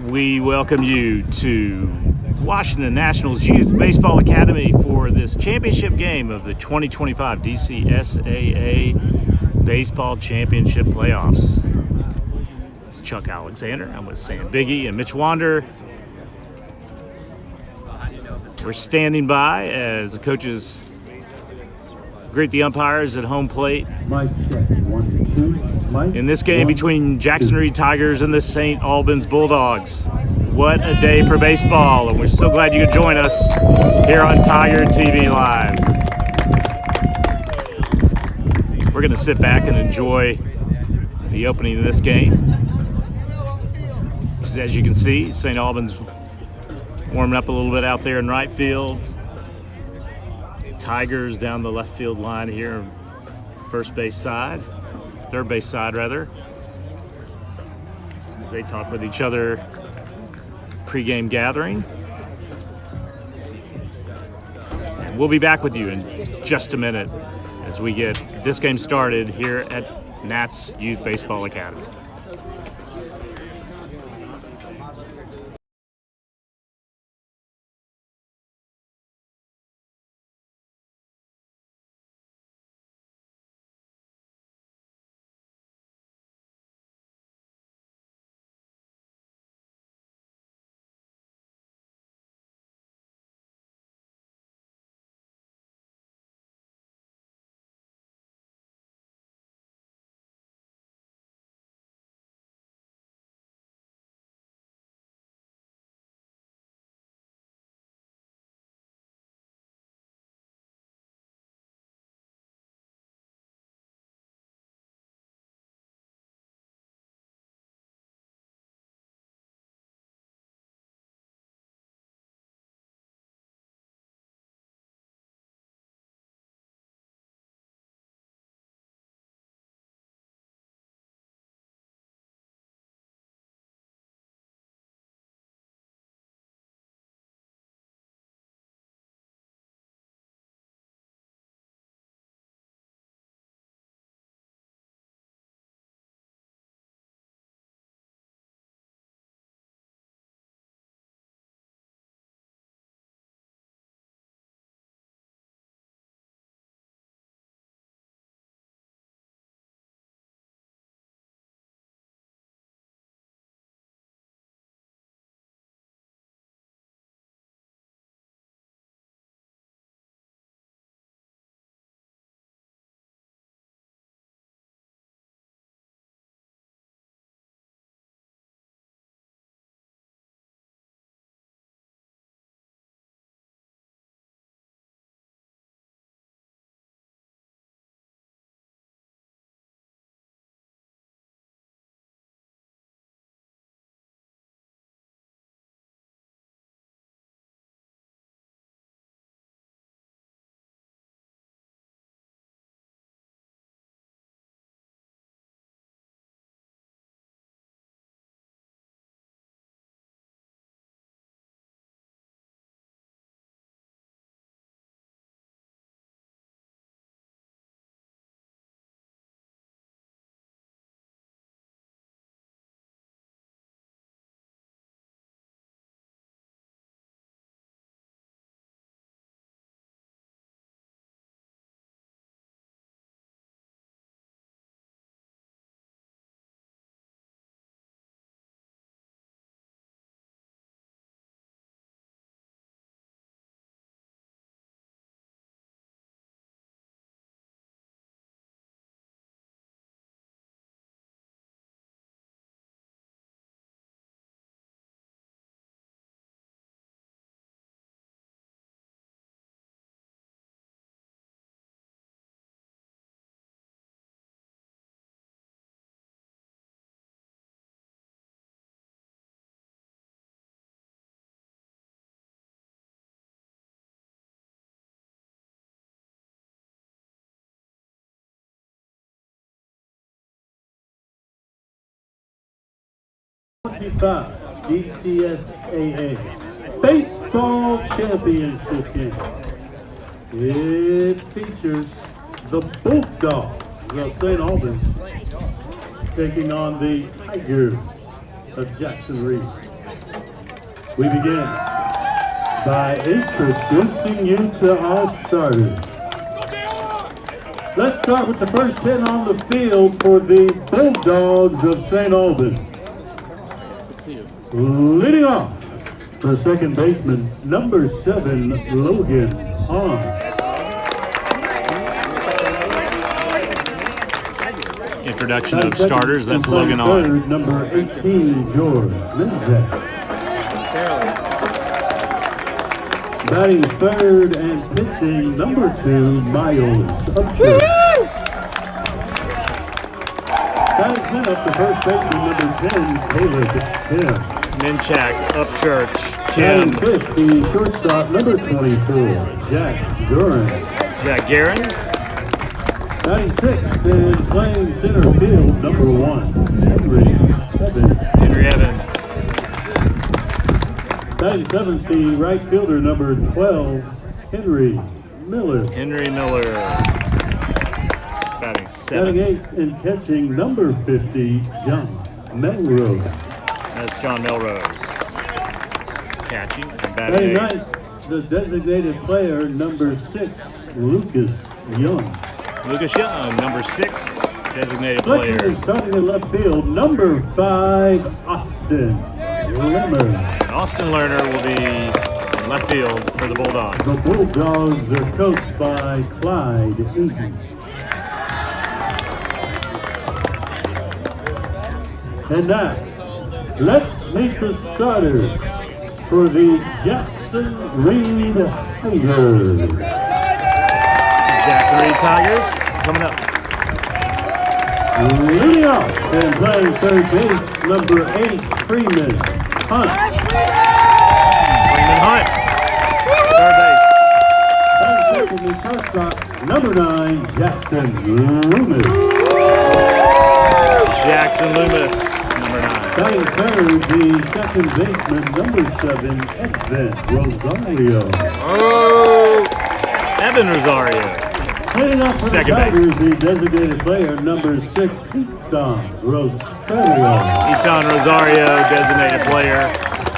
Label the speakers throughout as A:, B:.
A: We welcome you to Washington Nationals Youth Baseball Academy for this championship game of the 2025 DCSAA Baseball Championship Playoffs. It's Chuck Alexander. I'm with Sam Biggie and Mitch Wander. We're standing by as the coaches greet the umpires at home plate.
B: Mike, check. 1, 2. Mike,
A: in this game between Jackson Reed Tigers and the St. Albans Bulldogs. What a day for baseball, and we're so glad you could join us here on Tiger TV Live. We're going to sit back and enjoy the opening of this game. As you can see, St. Albans warming up a little bit out there in right field. Tigers down the left field line here, third base side rather, as they talk with each other pre-game gathering. And we'll be back with you in just a minute as we get this game started here at Nats Youth Baseball Academy.
B: DCSAA Baseball Championship game. It features the Bulldogs of St. Albans taking on the Tigers of Jackson Reed. We begin by introducing you to our starters. Let's start with the first 10 on the field for the Bulldogs of St. Albans. Leading off, the second baseman, number 7, Logan Hahn.
A: Introduction of starters, that's Logan Hahn.
B: Third, number 18, George Lindsay. Batting third and pitching, number 2, Miles Upchurch. Batting cleanup, the first baseman, number 10, Caleb Kim.
A: Minchak, Upchurch,
B: Batting
A: Kim.
B: fifth, the shortstop, number 24, Jack Duran.
A: Jack Guerin.
B: Batting sixth and playing center field, number 1, Henry Evans.
A: Henry Evans.
B: Batting seventh, the right fielder, number 12, Henry Miller.
A: Henry Miller. Batting
B: Batting
A: seventh.
B: eighth and catching, number 50, John Melrose.
A: That's John Melrose. Catching and
B: Batting
A: batting eighth.
B: ninth, the designated player, number 6, Lucas Young.
A: Lucas Young, number 6, designated
B: Collection
A: player.
B: is starting in left field, number 5, Austin Lemmer.
A: Austin Lerner will be in left field for the Bulldogs.
B: The Bulldogs are coached by Clyde Eaton. And now, let's meet the starters for the Jackson Reed Tigers.
A: Jackson Reed Tigers coming up.
B: Leading off and playing third base, number 8, Freeman Hunt.
A: Freeman Hunt, third base.
B: And second, the shortstop, number 9, Jackson Loomis.
A: Jackson Loomis, number 9.
B: Batting third, the second baseman, number 7, Evan Rosario.
A: Oh, Evan Rosario.
B: Cleaning up for
A: Second
B: the Tigers, the designated player, number 6, Eton Rosario.
A: Eton Rosario, designated player.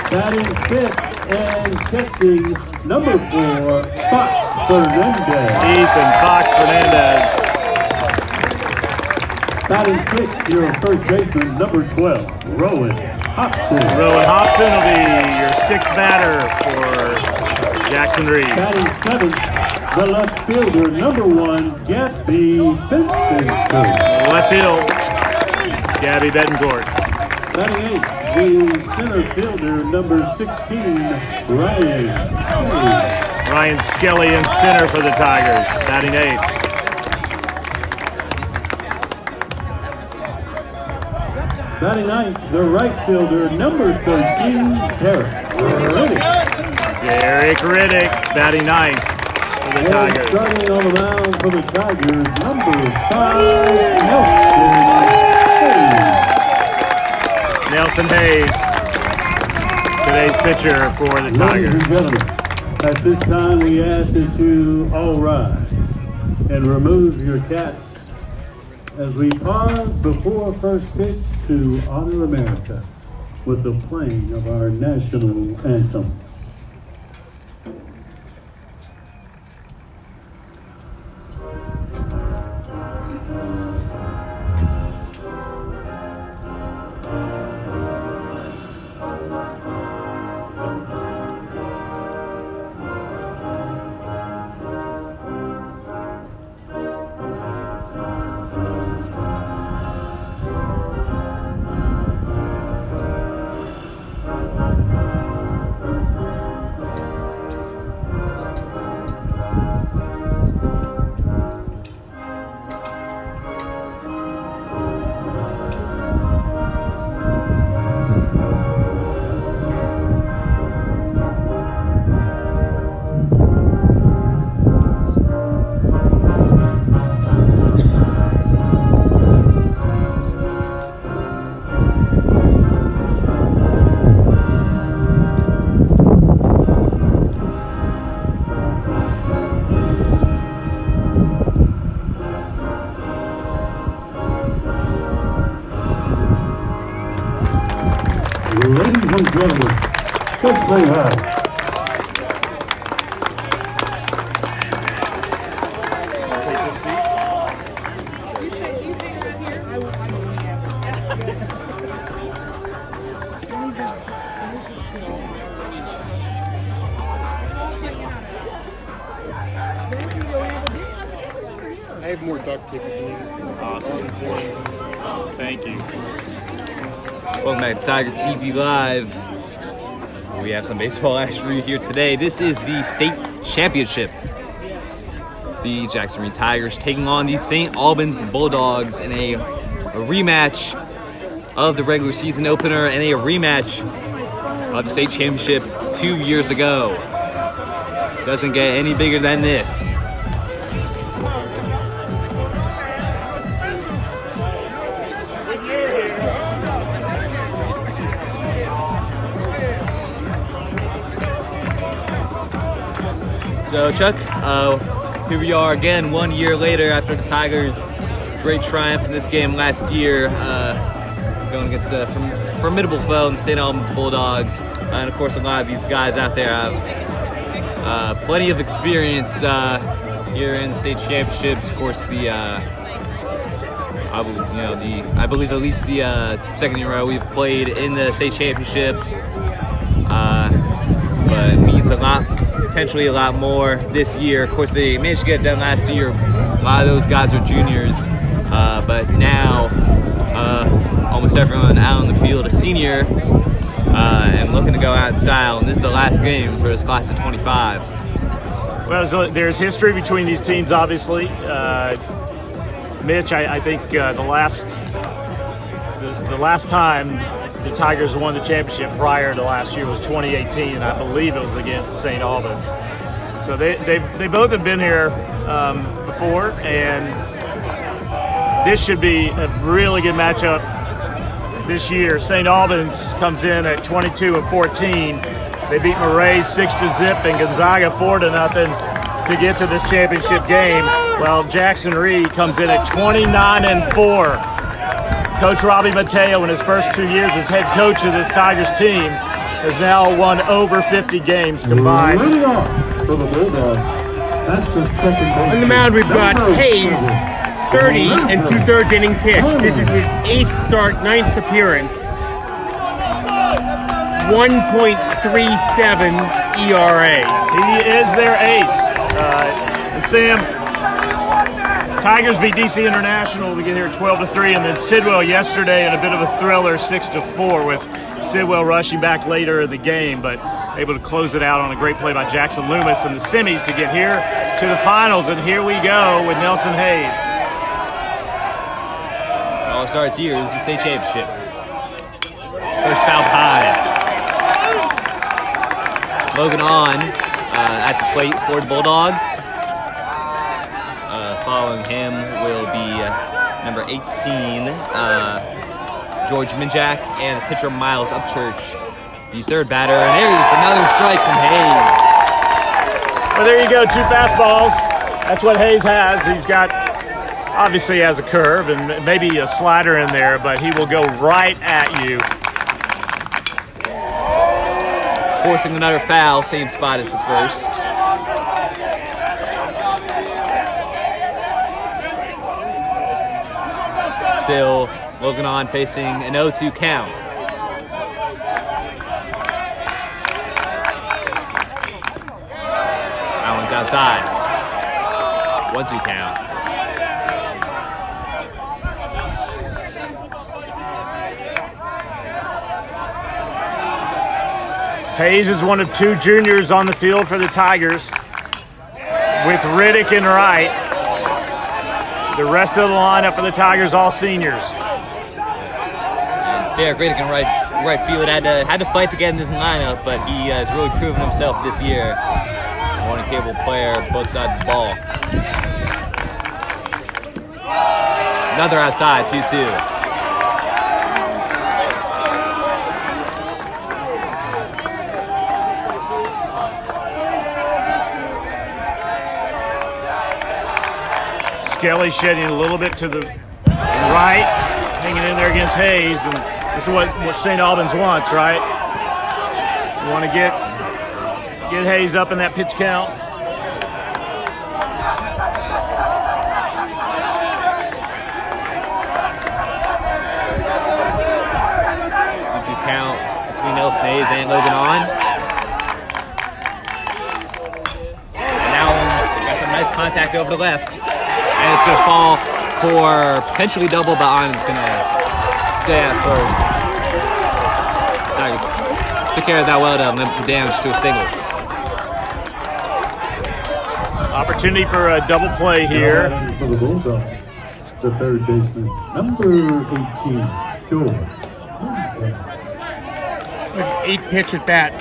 B: Batting fifth and catching, number 4, Fox Fernandez.
A: Ethan Fox Fernandez.
B: Batting sixth, your first baseman, number 12, Rowan Hobson.
A: Rowan Hobson will be your 6th batter for Jackson Reed.
B: Batting seventh, the left fielder, number 1, Gabby Benson.
A: Left field, Gabby Betancourt.
B: Batting eighth, the center fielder, number 16, Ryan Kelly.
A: Ryan Skelly in center for the Tigers, batting 8th.
B: Batting ninth, the right fielder, number 13, Derek Riddick.
A: Derek Riddick, batting 9th for the
B: And
A: Tigers.
B: starting on the mound for the Tigers, number 5, Nelson Hayes.
A: Nelson Hayes, today's pitcher for the
B: Ladies
A: Tigers.
B: and gentlemen, at this time we ask that you all rise and remove your caps as we pause before first pitch to honor America with the playing of our national anthem. Ladies and gentlemen, Let's play hard.
A: Take this seat.
C: I have more duct tape if you need it.
A: Awesome. Thank you.
D: Welcome back to Tiger TV Live. We have some baseball action for you here today. This is the state championship. The Jackson Reed Tigers taking on the St. Albans Bulldogs in a rematch of the regular season opener and a rematch of the state championship 2 years ago. Doesn't get any bigger than this. So Chuck, here we are again 1 year later after the Tigers' great triumph in this game last year, going against a formidable foe in the St. Albans Bulldogs. And of course, a lot of these guys out there have plenty of experience here in the state championships. Of course, I believe at least the second year we've played in the state championship, but it means a lot. Potentially a lot more this year. Of course, they managed to get it done last year. A lot of those guys were juniors, but now almost everyone out on the field is senior and looking to go out in style. And this is the last game for this class of 25.
A: Well, so there's history between these teams, obviously. Mitch, I think the last time the Tigers won the championship prior to last year was 2018, and I believe it was against St. Albans. So they both have been here before, and this should be a really good matchup this year. St. Albans comes in at 22-14. They beat Murray 6-0 and Gonzaga 4-0 to get to this championship game. Well, Jackson Reed comes in at 29-4. Coach Robbie Mateo, in his first 2 years as head coach of this Tigers team, has now won over 50 games combined.
B: Leading off for the Bulldogs. That's the second base.
C: On the mound, we've got Hayes, 30 and 2/3 inning pitch. This is his 8th start, 9th appearance. 1.37 ERA.
A: He is their ace. And Sam, Tigers beat DC International to get here 12-3, and then Sidwell yesterday in a bit of a thriller 6-4 with Sidwell rushing back later in the game, but able to close it out on a great play by Jackson Loomis in the semis to get here to the finals. And here we go with Nelson Hayes.
D: All it starts here is the state championship. First foul behind. Logan on at the plate for the Bulldogs. Following him will be number 18, George Minjak, and pitcher Miles Upchurch, the third batter. And there's another strike from Hayes.
A: Well, there you go, 2 fastballs. That's what Hayes has. He's got, obviously has a curve and maybe a slider in there, but he will go right at you.
D: Forcing another foul, same spot as the first. Still Logan on facing an 0-2 count. That one's outside. 1-2 count.
A: Hayes is one of 2 juniors on the field for the Tigers, with Riddick in right. The rest of the lineup for the Tigers, all seniors.
D: Derek Riddick in right field had to fight to get in this lineup, but he has really proven himself this year. He's one capable player, both sides of the ball. Another outside, 2-2.
A: Skelly shedding a little bit to the right, hanging in there against Hayes, and this is what St. Albans wants, right? You want to get Hayes up in that pitch count.
D: 2-2 count between Nelson Hayes and Logan On. And now got some nice contact over the left. And it's going to fall for potentially double, but On is going to stay at first. Tigers took care of that well to limit the damage to a single.
A: Opportunity for a double play here.
B: For the Bulldogs, the third baseman, number 18, George.
C: It was an 8-pitch at bat.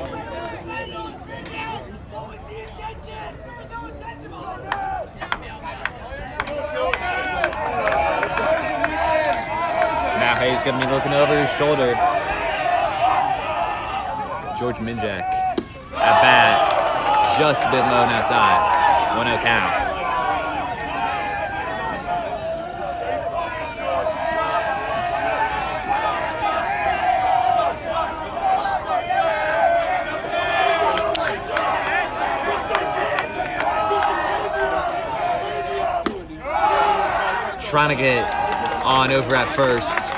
D: Now Hayes going to be looking over his shoulder. George Minjak at bat, just a bit low and outside. 1-0 count. Trying to get On over at first.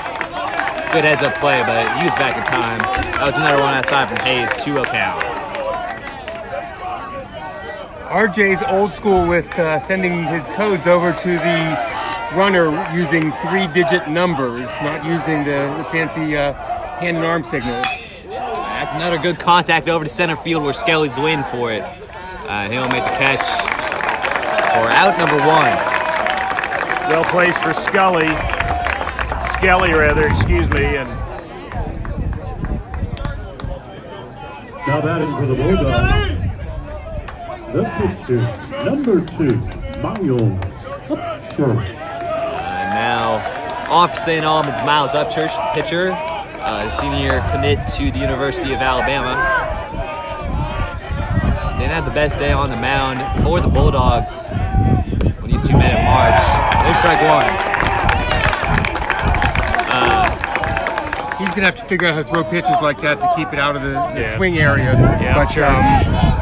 D: Good heads-up play, but he was back in time. That was another one outside from Hayes, 2-0 count.
C: RJ's old school with sending his codes over to the runner using 3-digit numbers, not using the fancy hand and arm signals.
D: That's another good contact over to center field where Skelly's in for it. He'll make the catch for out number 1.
A: Well placed for Skelly, excuse me. And
B: Now batting for the Bulldogs, the pitcher, number 2, Miles Upchurch.
D: And now off St. Albans, Miles Upchurch, pitcher, senior commit to the University of Alabama. Didn't have the best day on the mound for the Bulldogs when these two met in March. There's strike 1.
C: He's going to have to figure out how to throw pitches like that to keep it out of the swing area.
A: Yeah,
C: but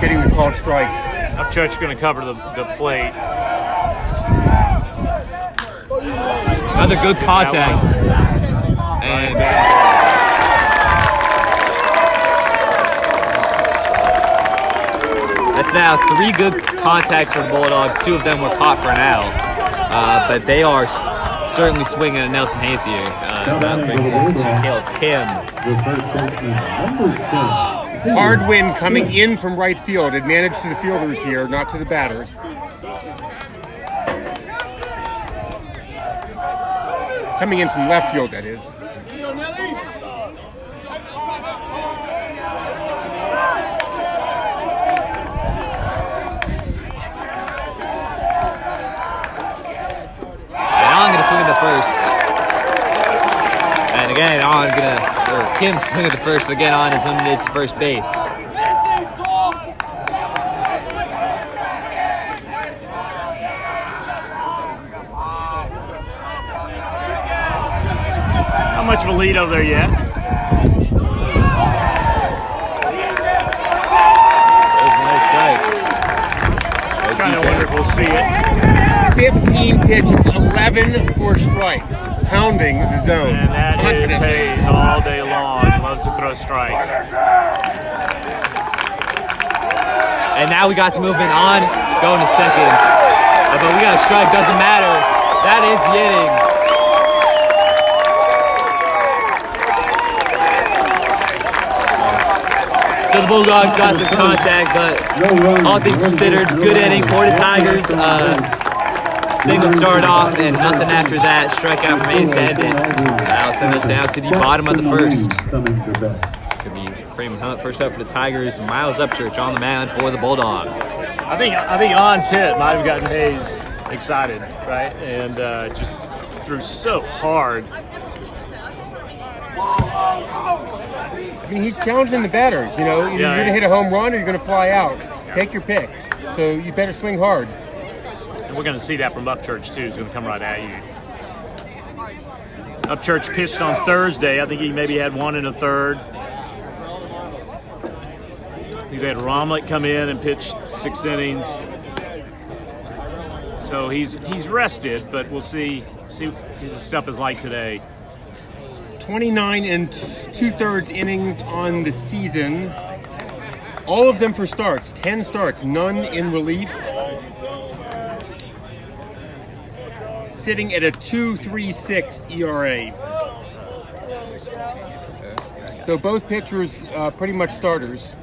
C: getting the called strikes.
A: Upchurch going to cover the plate.
D: Another good contact. And that's now 3 good contacts for the Bulldogs. 2 of them were caught for an out. But they are certainly swinging at Nelson Hayes here. That brings us to Caleb Kim.
B: The first baseman, number 10.
C: Hard wind coming in from right field. Advantage to the fielders here, not to the batters. Coming in from left field, that is.
D: On gonna swing at the first. And again, Kim swing at the first. Again, On is limited to first base.
A: Not much of a lead over there yet.
D: There's another strike.
A: Kind of wonder if we'll see it.
C: 15 pitches, 11 for strikes, pounding the zone.
A: And that is
C: confidently.
A: Hayes all day long. Loves to throw strikes.
D: And now we got some movement On going to second. But we got a strike, doesn't matter. That is the inning. So the Bulldogs got some contact, but all things considered, good inning for the Tigers. Single start off and nothing after that. Strikeout from Hayes to end it. That'll send us down to the bottom of the first. Could be Freeman Hunt first up for the Tigers. Miles Upchurch on the mound for the Bulldogs.
A: I think On's hit might have gotten Hayes excited, right? And just threw so hard.
C: I mean, he's challenging the batters. You know, either you're going to hit a home run or you're going to fly out. Take your pick. So you better swing hard.
A: And we're going to see that from Upchurch, too. He's going to come right at you. Upchurch pitched on Thursday. I think he maybe had 1 in the third. You've had Romlick come in and pitch 6 innings. So he's rested, but we'll see what his stuff is like today.
C: 29 and 2/3 innings on the season. All of them for starts. 10 starts, none in relief. Sitting at a 2.36 ERA. So both pitchers pretty much starters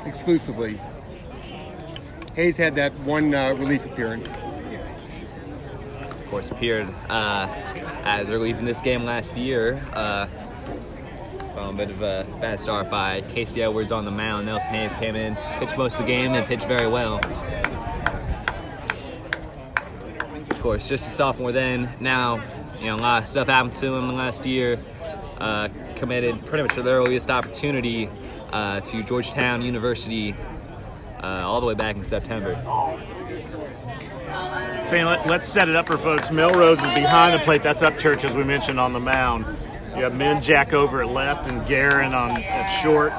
C: exclusively. Hayes had that one relief appearance.
D: Of course, appeared as relief in this game last year. From a bit of a bad start by Casey Edwards on the mound. Nelson Hayes came in, pitched most of the game, and pitched very well. Of course, just a sophomore then. Now, a lot of stuff happened to him last year. Committed pretty much the earliest opportunity to Georgetown University all the way back in September.
A: Saying let's set it up for folks. Melrose is behind the plate. That's Upchurch, as we mentioned, on the mound. You have Jack over at left and Guerin at short,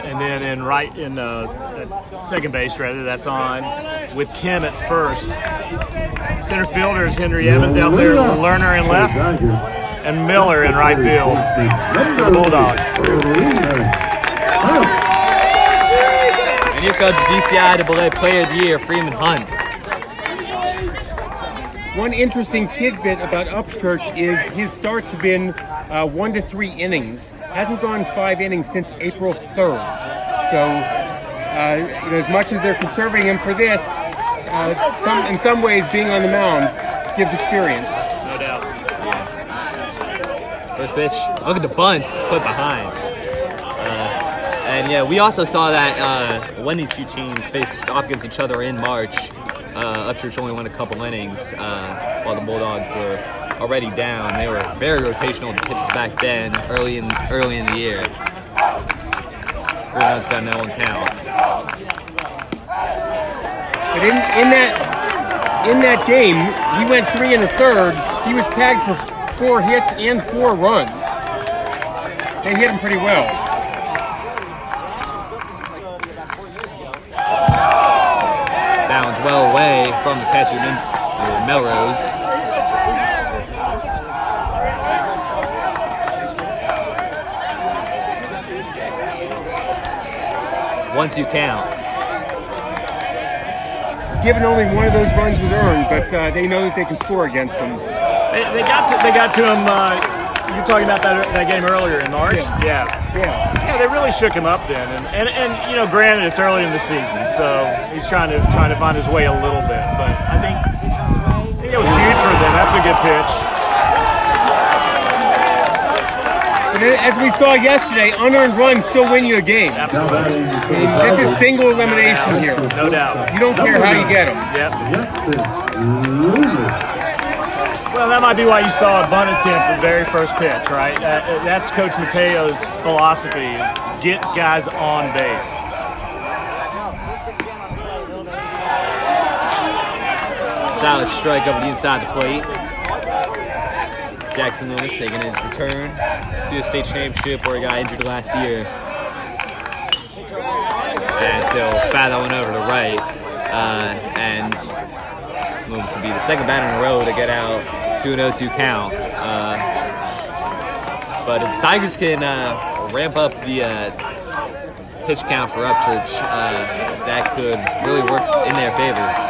A: and then at second base that's on with Kim at first. Center fielder is Henry Evans out there, Lerner in left, and Miller in right field for the Bulldogs.
D: And here comes DCSAA Player of the Year, Freeman Hunt.
C: One interesting tidbit about Upchurch is his starts have been 1 to 3 innings. Hasn't gone 5 innings since April 3rd. So, as much as they're conserving him for this, in some ways being on the mound gives experience.
A: No doubt.
D: First pitch, look at the bunts put behind. And we also saw that when these two teams faced off against each other in March, Upchurch only won a couple innings while the Bulldogs were already down. They were very rotational to pitchers back then, early in the year. Everyone's got no one count.
C: But in that game, he went 3 1/3. He was tagged for 4 hits and 4 runs. They hit him pretty well.
D: That one's well away from the catcher, Melrose. Once you count.
C: Given only one of those runs was earned, but they know that they can score against them.
A: They got to him. You were talking about that game earlier in March. Yeah. They really shook him up then, and granted it's early in the season, so he's trying to find his way a little bit. But I think it was huge for them. That's a good pitch.
C: But as we saw yesterday, unearned runs still win you a game.
A: Absolutely.
C: This is single elimination here.
A: No doubt.
C: You don't care how you get them.
A: Yep. Well, that might be why you saw a bunt attempt the very first pitch, right? That's Coach Mateo's philosophy: is get guys on base.
D: Solid strike over the inside the plate. Jackson Lewis making his return to the state championship where he got injured last year. And still foul that one over to right. And Loomis will be the second batter in a row to get out 2-0-2 count. But if the Tigers can ramp up the pitch count for Upchurch, that could really work in their favor.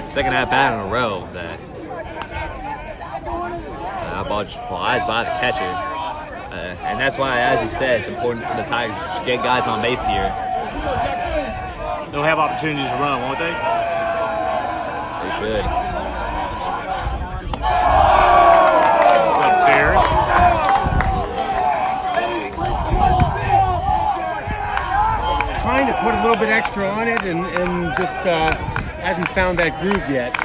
D: Second at bat in a row that ball just flies by the catcher. And that's why, as you said, it's important for the Tigers to get guys on base here.
A: They'll have opportunities to run, won't they?
D: They should.
A: Upstairs.
C: Trying to put a little bit extra on it and just hasn't found that groove yet.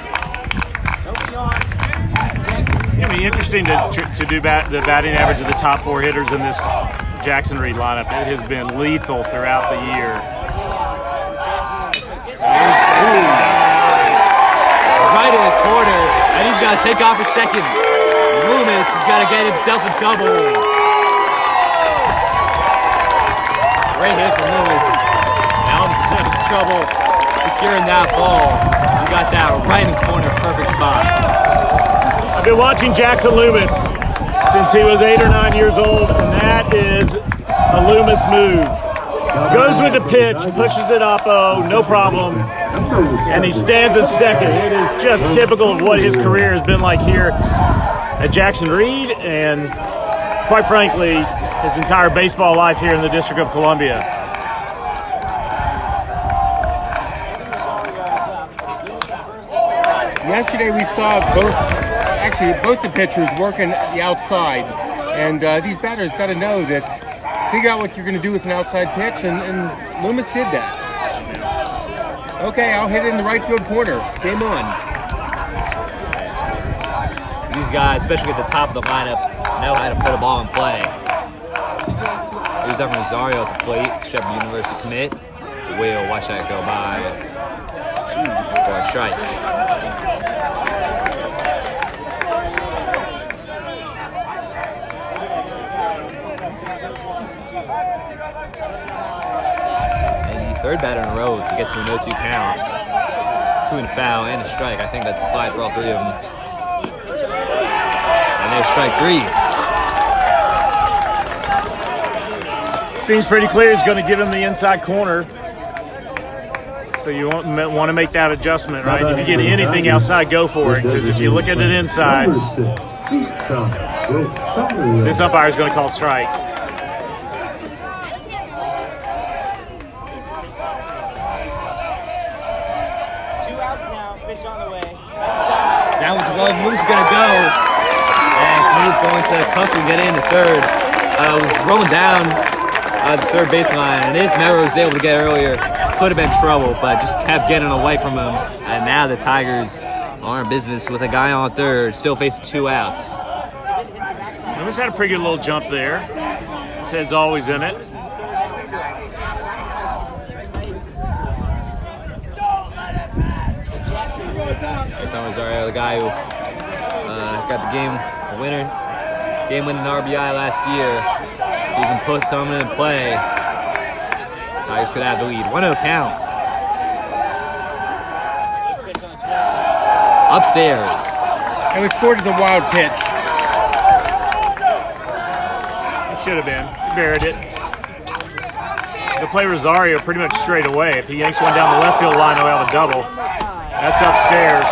A: It'll be interesting to do the batting average of the top 4 hitters in this Jackson Reed lineup. It has been lethal throughout the year.
D: Right in the corner, and he's got to take off a second. Move Loomis has got to get himself a double. Great hit from Loomis. Albans having trouble securing that ball. He got that right in corner, perfect spot.
A: I've been watching Jackson Loomis since he was 8 or 9 years old, and that is a Loomis move. Goes with the pitch, pushes it up, no problem, and he stands at second. It is just typical of what his career has been like here at Jackson Reed, and quite frankly, his entire baseball life here in the District of Columbia.
C: Yesterday we saw both the pitchers working the outside, and these batters got to know that, figure out what you're going to do with an outside pitch, and Loomis did that. Okay, I'll hit it in the right field corner. Game on.
D: These guys, especially at the top of the lineup, know how to put a ball in play. Here's Evan Rosario at the plate, Shepherd University commit. Will watch that go by for a strike. Third batter in a row to get to a 0-2 count. 2 and foul and a strike. I think that's applied for all three of them. And there's strike 3.
A: Seems pretty clear he's going to give him the inside corner. So you want to make that adjustment, right? If you get anything outside, go for it. Because if you look at it inside, this umpire is going to call strikes.
D: That one's well. Loomis is going to go. And he's going to comfort and get in the third. Was rolling down the third baseline. And if Mero was able to get earlier, could have been trouble, but just kept getting away from him. And now the Tigers are in business with a guy on third, still facing 2 outs.
A: Loomis had a pretty good little jump there. His head's always in it.
D: Rosario, the guy who got the game-winning RBI last year. He can put someone in play. Tigers could have the lead. 1-0 count. Upstairs.
C: It was scored as a wild pitch.
A: It should have been. He buried it. He'll play Rosario pretty much straight away. If he yanks one down the left field line, he'll have a double. That's upstairs.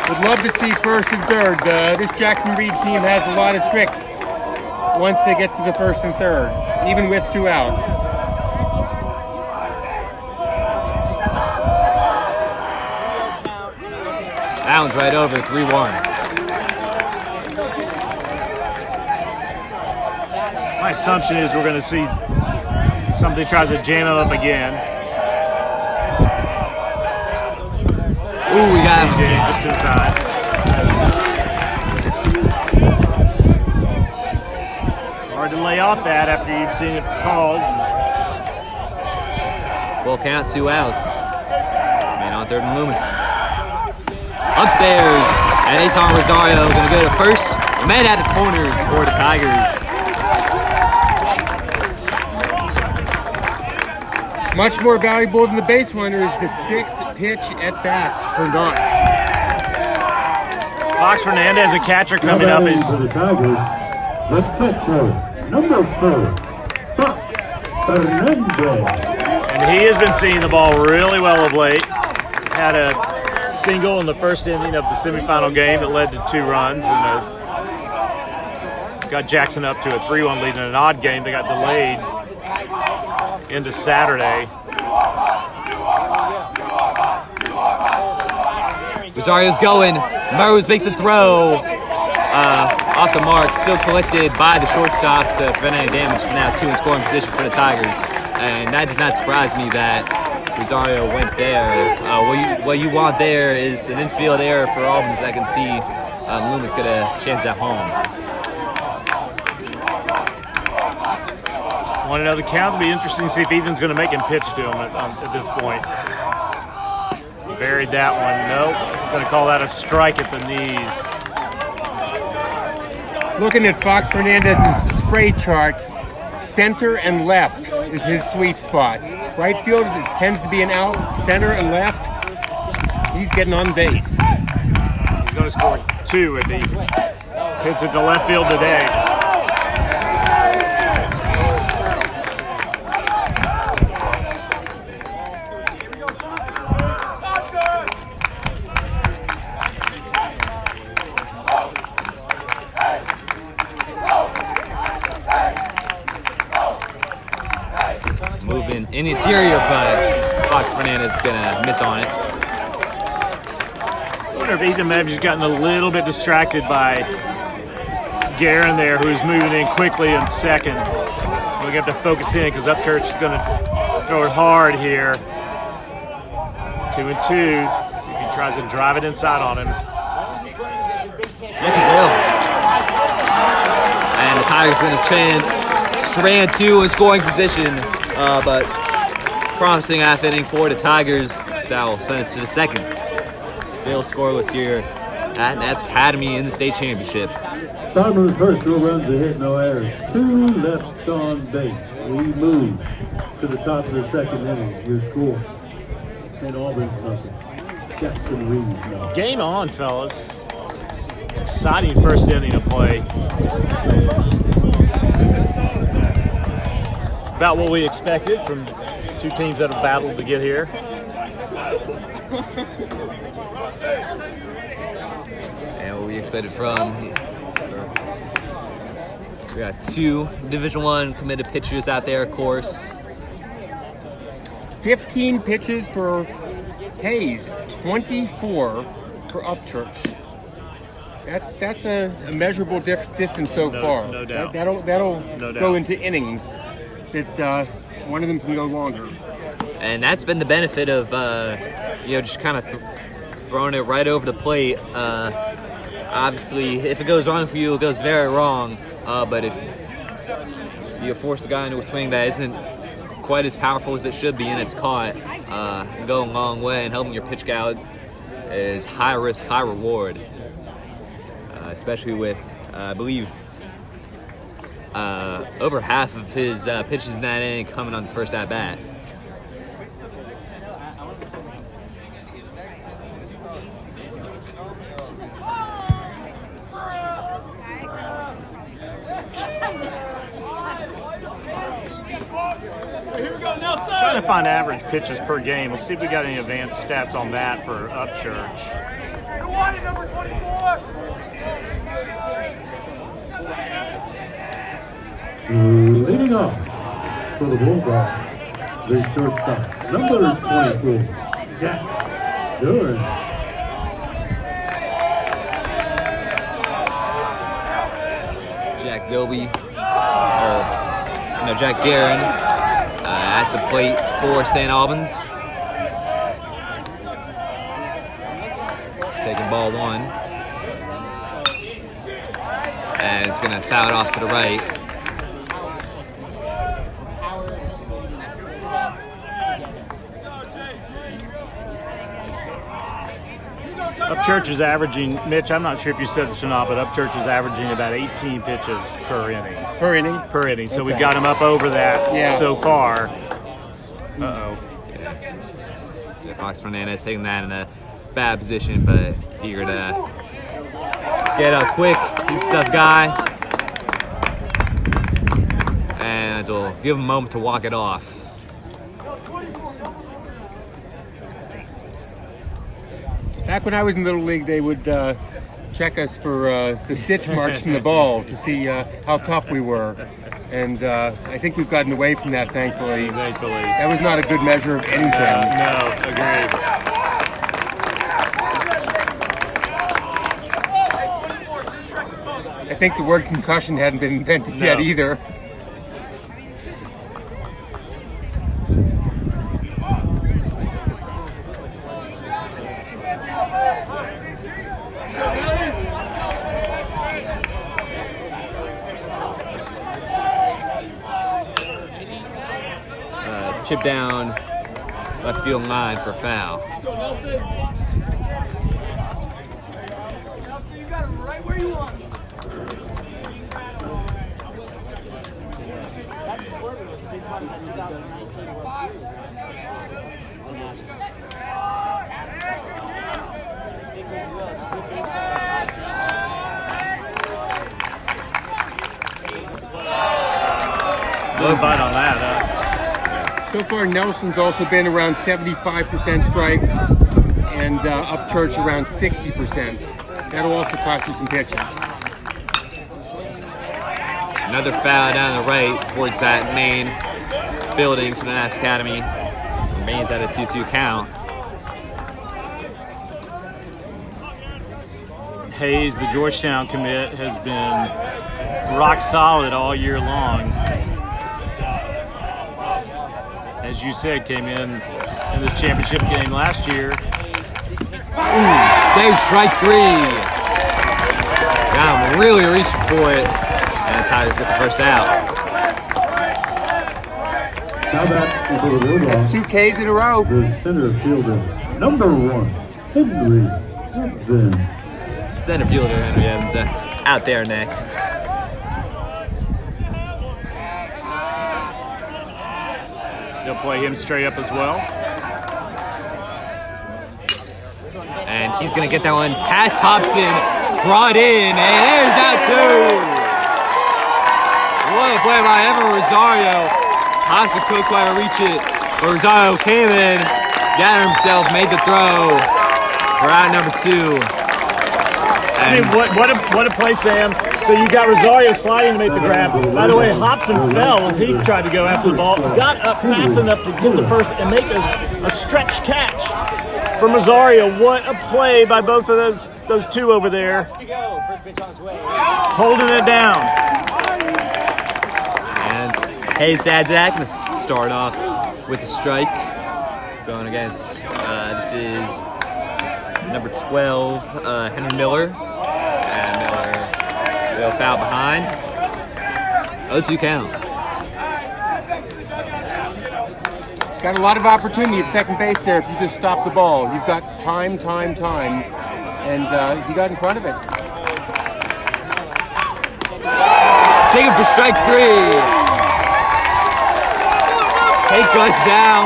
C: Would love to see first and third. This Jackson Reed team has a lot of tricks once they get to the first and third, even with 2 outs.
D: That one's right over, 3-1.
A: My assumption is we're going to see somebody tries to jam him up again.
D: Ooh, we got him.
A: Yeah, just inside. Hard to lay off that after you've seen it called.
D: Full count, 2 outs. Man on third and Loomis. Upstairs, and Aton Rosario going to go to first. Man at the corners for the Tigers.
C: Much more valuable than the base runner is the 6th pitch at bat for Knox.
A: Fox Fernandez, a catcher coming up, is
B: for the Tigers, the catcher, number 4, Fox Fernandez.
A: and he has been seeing the ball really well of late. Had a single in the first inning of the semifinal game that led to 2 runs, and got Jackson up to a 3-1 lead in an odd game that got delayed into Saturday.
D: Rosario's going. Murrows makes a throw off the mark. Still collected by the shortstop to prevent any damage. Now 2 in scoring position for the Tigers. And that does not surprise me that Rosario went there. What you want there is an infield error for Albans. I can see Loomis get a chance at home.
A: 1-0 the count. It'll be interesting to see if Ethan's going to make him pitch to him at this point. Buried that one. Nope. Going to call that a strike at the knees.
C: Looking at Fox Fernandez's spray chart, center and left is his sweet spot. Right field tends to be an out. Center and left, he's getting on base.
A: He's going to score 2 if he hits it to left field today.
D: Moving in the interior, but Fox Fernandez is gonna miss on it.
A: I wonder if Ethan Matthews gotten a little bit distracted by Guerin there, who's moving in quickly in second. We're going to have to focus in because Upchurch is going to throw it hard here. 2-2. See if he tries to drive it inside on him.
D: Yes, he will. And the Tigers going to strand 2 in scoring position, but promising half inning for the Tigers. That will send us to the second. Still scoreless here at Nats Academy in the state championship.
B: Bottom of the first, no runs, a hit, no errors. 2 left on base. We move to the top of the second inning. Your score: St. Albans nothing. Jackson Reed nothing.
A: Game on, fellas. Exciting first inning of play. About what we expected from 2 teams that have battled to get here.
D: And what we expected from. We got 2 Division I committed pitchers out there, of course.
C: 15 pitches for Hayes, 24 for Upchurch. That's a measurable distance so far.
A: No doubt.
C: That'll
A: No doubt.
C: go into innings. That one of them can go longer.
D: And that's been the benefit of, just kind of throwing it right over the plate. Obviously, if it goes wrong for you, it goes very wrong. But if you force a guy into a swing that isn't quite as powerful as it should be and it's caught, go a long way, and helping your pitch count is high risk, high reward. Especially with, I believe, over half of his pitches in that inning coming on the first at bat.
A: Trying to find average pitches per game. We'll see if we got any advanced stats on that for Upchurch.
B: Leading off for the Bulldogs, the shortstop, number 24, Jack Guerin.
D: Jack Guerin at the plate for St. Albans. Taking ball 1. And it's going to foul it off to the right.
A: Upchurch is averaging, Mitch, I'm not sure if you said this or not, but Upchurch is averaging about 18 pitches per inning.
C: Per inning?
A: Per inning. So
C: Okay.
A: we've got him up over that so far. Uh-oh.
D: Yeah, Fox Fernandez taking that in a bad position, but eager to get up quick. He's a tough guy. And we'll give him a moment to walk it off.
C: Back when I was in Little League, they would check us for the stitch marks from the ball to see how tough we were. And I think we've gotten away from that, thankfully.
A: Thankfully.
C: That was not a good measure of anything.
A: No, agreed.
C: I think the word concussion hadn't been invented yet either.
D: Chip down left field line for a foul.
A: Low bite on that.
C: So far, Nelson's also been around 75% strikes, and Upchurch around 60%. That'll also cost you some pitches.
D: Another foul down the right towards that main building for the Nats Academy. Remains at a 2-2 count.
A: Hayes, the Georgetown commit, has been rock solid all year long. As you said, came in this championship game last year.
D: There's strike 3. Got him really reaching for it. And the Tigers get the first out.
C: That's 2 Ks in a row.
B: The center fielder, number 1, Henry Evans.
D: Center fielder Henry Evans out there next.
A: They'll play him straight up as well.
D: And he's going to get that one past Hobson. Brought in. And there's that too. What a play by Evan Rosario. Hobson couldn't quite reach it. But Rosario came in, gathered himself, made the throw for out number 2.
A: I mean, what a play, Sam. So you got Rosario sliding to make the grab. By the way, Hobson fell as he tried to go after the ball. Got up fast enough to get the first and make a stretch catch from Rosario. What a play by both of those two over there. Holding it down.
D: And Hayes had that. Going to start off with a strike. Going against, this is number 12, Henry Miller. And Miller will foul behind. 0-2 count.
C: Got a lot of opportunity at second base there if you just stop the ball. You've got time. And he got in front of it.
D: Taken for strike 3. Take us down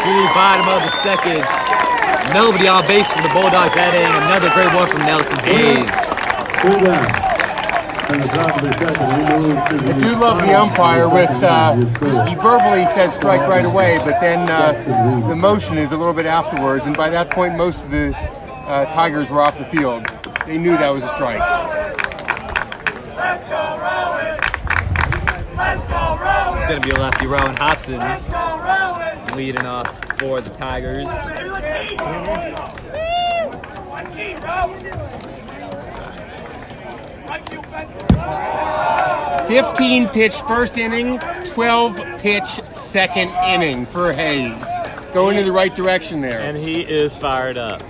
D: to the bottom of the second. Nobody on base for the Bulldogs that inning. Another great one from Nelson Hayes.
B: I
C: do love the umpire with, he verbally says strike right away, but then the motion is a little bit afterwards, and by that point most of the Tigers were off the field. They knew that was a strike.
D: It's going to be a lefty Rowan Hobson leading off for the Tigers.
C: 15-pitch first inning, 12-pitch second inning for Hayes. Going in the right direction there.
A: And he is fired up.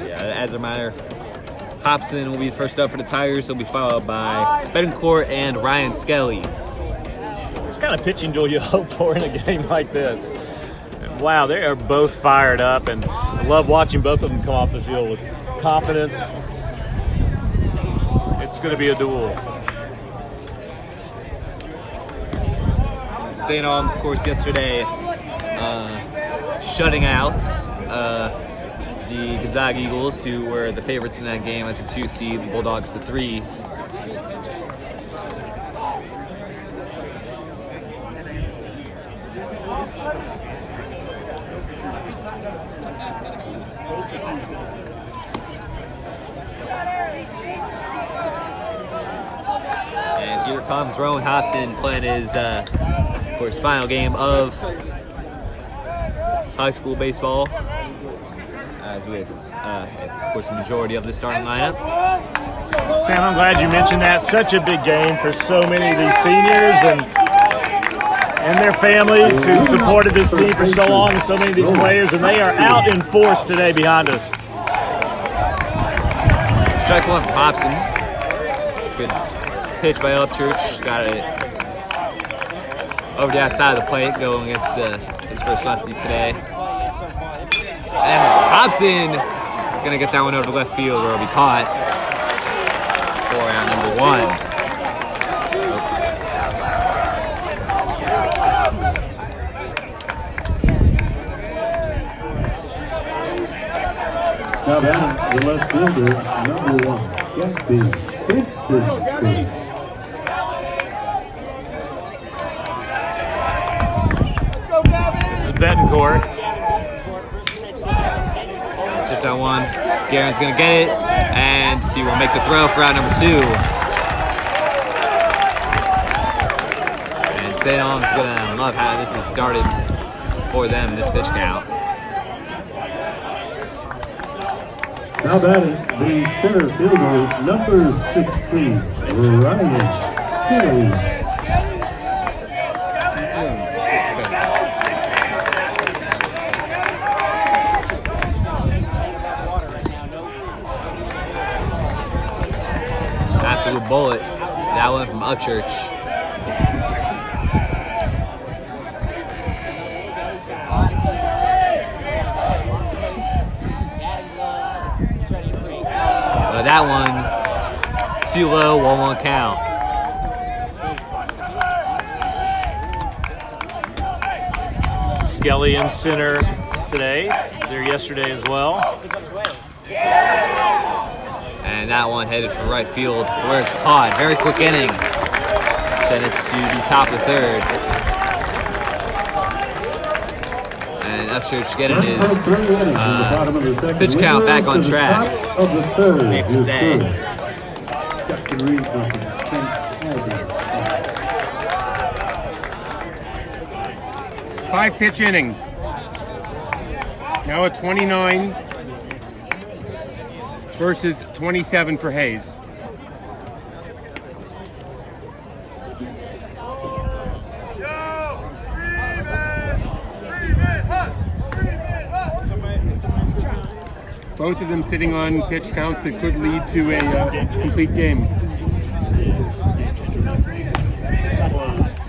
D: Yeah, as a reminder, Hobson will be first up for the Tigers. He'll be followed by Betancourt and Ryan Skelly.
A: It's kind of pitching duel you hope for in a game like this. Wow, they are both fired up, and I love watching both of them come off the field with confidence. It's going to be a duel.
D: St. Albans, of course, yesterday shutting out the Gonzaga Eagles, who were the favorites in that game as a 2 seed, the Bulldogs the 3. And here comes Rowan Hobson playing his, of course, final game of high school baseball, as with, of course, the majority of the starting lineup.
A: Sam, I'm glad you mentioned that. Such a big game for so many of these seniors and their families who supported this team for so long, and so many of these players, and they are out in force today behind us.
D: Strike 1 from Hobson. Good pitch by Upchurch. Got it over the outside of the plate, going against his first lefty today. And Hobson gonna get that one over to left field where it'll be caught for out number 1.
B: Now down the left fielder, number 1, Gatsby Pitcher.
A: This is Betancourt.
D: Hit that one. Garen's gonna get it, and he will make the throw for out number 2. And St. Albans gonna love how this has started for them in this pitch count.
B: Now batting the center fielder, number 16, Ryan Stilly.
D: Absolute bullet. That one from Upchurch. But that one, too low, 1-1 count.
A: Skelly in center today. There yesterday as well.
D: And that one headed for right field where it's caught. Very quick inning. Sent us to the top of the 3rd. And Upchurch getting his pitch count back on track. Safe to say.
C: 5-pitch inning. Now at 29 versus 27 for Hayes. Both of them sitting on pitch counts that could lead to a complete game.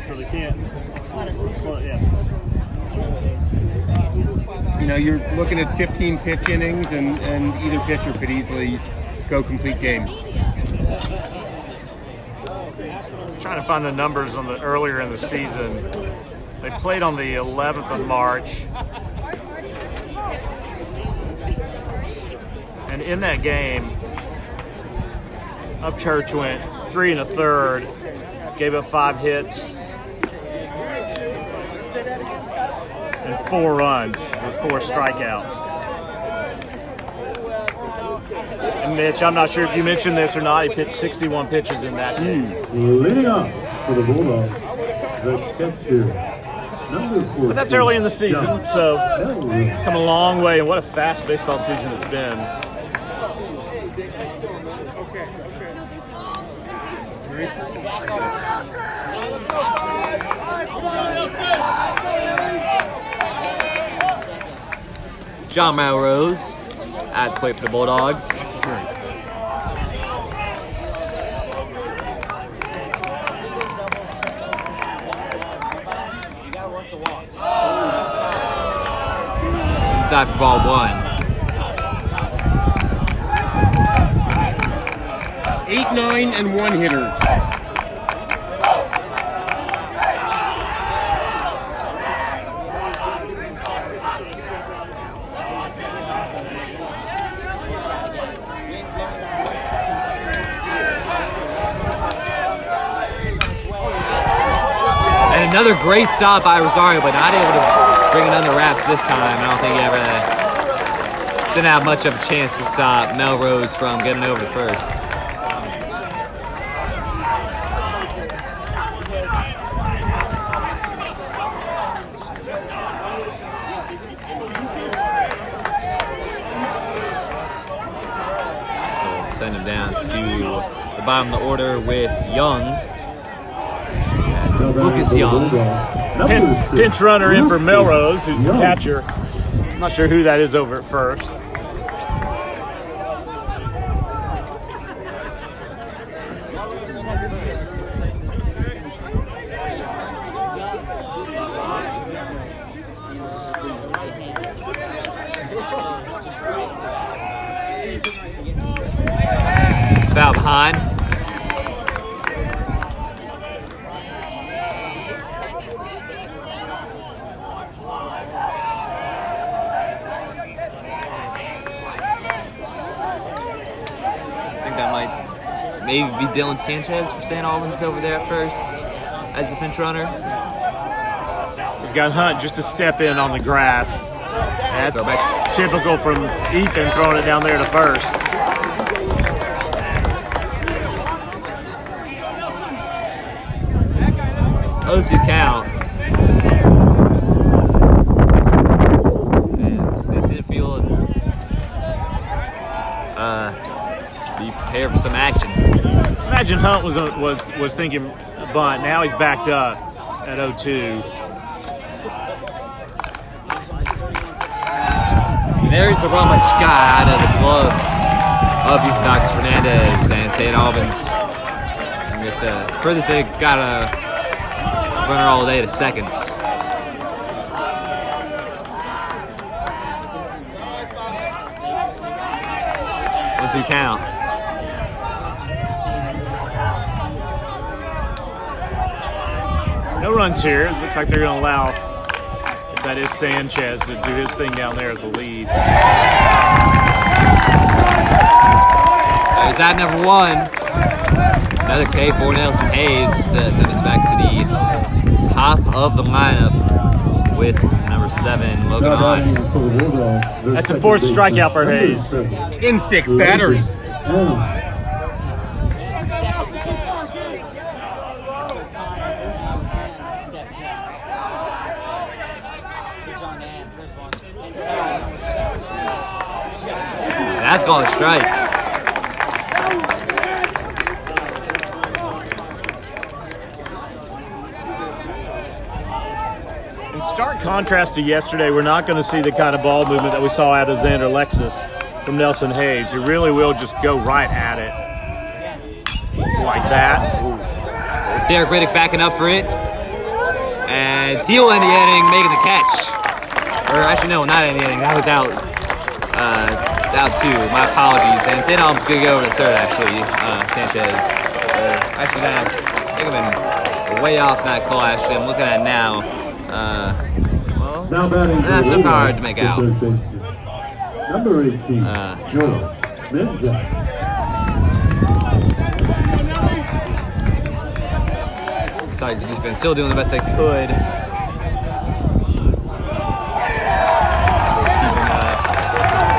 A: So they can't.
C: You know, you're looking at 15 pitch innings, and either pitcher could easily go complete game.
A: Trying to find the numbers on the earlier in the season. They played on the 11th of March. And in that game, Upchurch went 3 1/3, gave up 5 hits and 4 runs with 4 strikeouts. And Mitch, I'm not sure if you mentioned this or not, he pitched 61 pitches in that game.
B: Leading off for the Bulldogs, the catcher, number 14.
A: But that's early in the season, so come a long way, and what a fast baseball season it's been.
D: John Melrose at the plate for the Bulldogs. Inside for ball 1.
C: 8, 9, and 1 hitters.
D: And another great stop by Rosario, but not able to bring it under wraps this time. I don't think he ever didn't have much of a chance to stop Melrose from getting over to first. So send him down to the bottom of the order with Young. That's Lucas Young.
A: Pinch runner in for Melrose, who's the catcher. I'm not sure who that is over at first.
D: line. I think that might maybe be Dylan Sanchez for St. Albans over there first as the pinch runner.
A: We've got Hunt just to step in on the grass. That's typical from Ethan throwing it down there to first.
D: 0-2 count. And this infield be prepared for some action.
A: Imagine Hunt was thinking bunt. Now he's backed up at 0-2.
D: There's the run much out of the glove of Euthonox Fernandez and St. Albans. And with the furthest they got a runner all day to seconds. One-two count.
A: No runs here. It looks like they're going to allow, if that is Sanchez, to do his thing down there at the lead.
D: There's that number one. Another K for Nelson Hayes to send us back to the top of the lineup with number 7, Logan Hahn.
A: That's a 4th strikeout for Hayes.
C: In 6 batters.
D: That's called a strike.
A: In stark contrast to yesterday, we're not going to see the kind of ball movement that we saw out of Xander Lexus from Nelson Hayes. He really will just go right at it. Like that.
D: Derek Riddick backing up for it. And he'll end the inning, making the catch. Or actually, no, not in the inning. That was out. Out 2. My apologies. And St. Albans going to go over to 3rd, actually. Sanchez. Actually, I think I've been way off that call, actually. I'm looking at it now. Well, that's so hard to make out.
B: Number 18, Joe Menza.
D: Tigers just been still doing the best they could.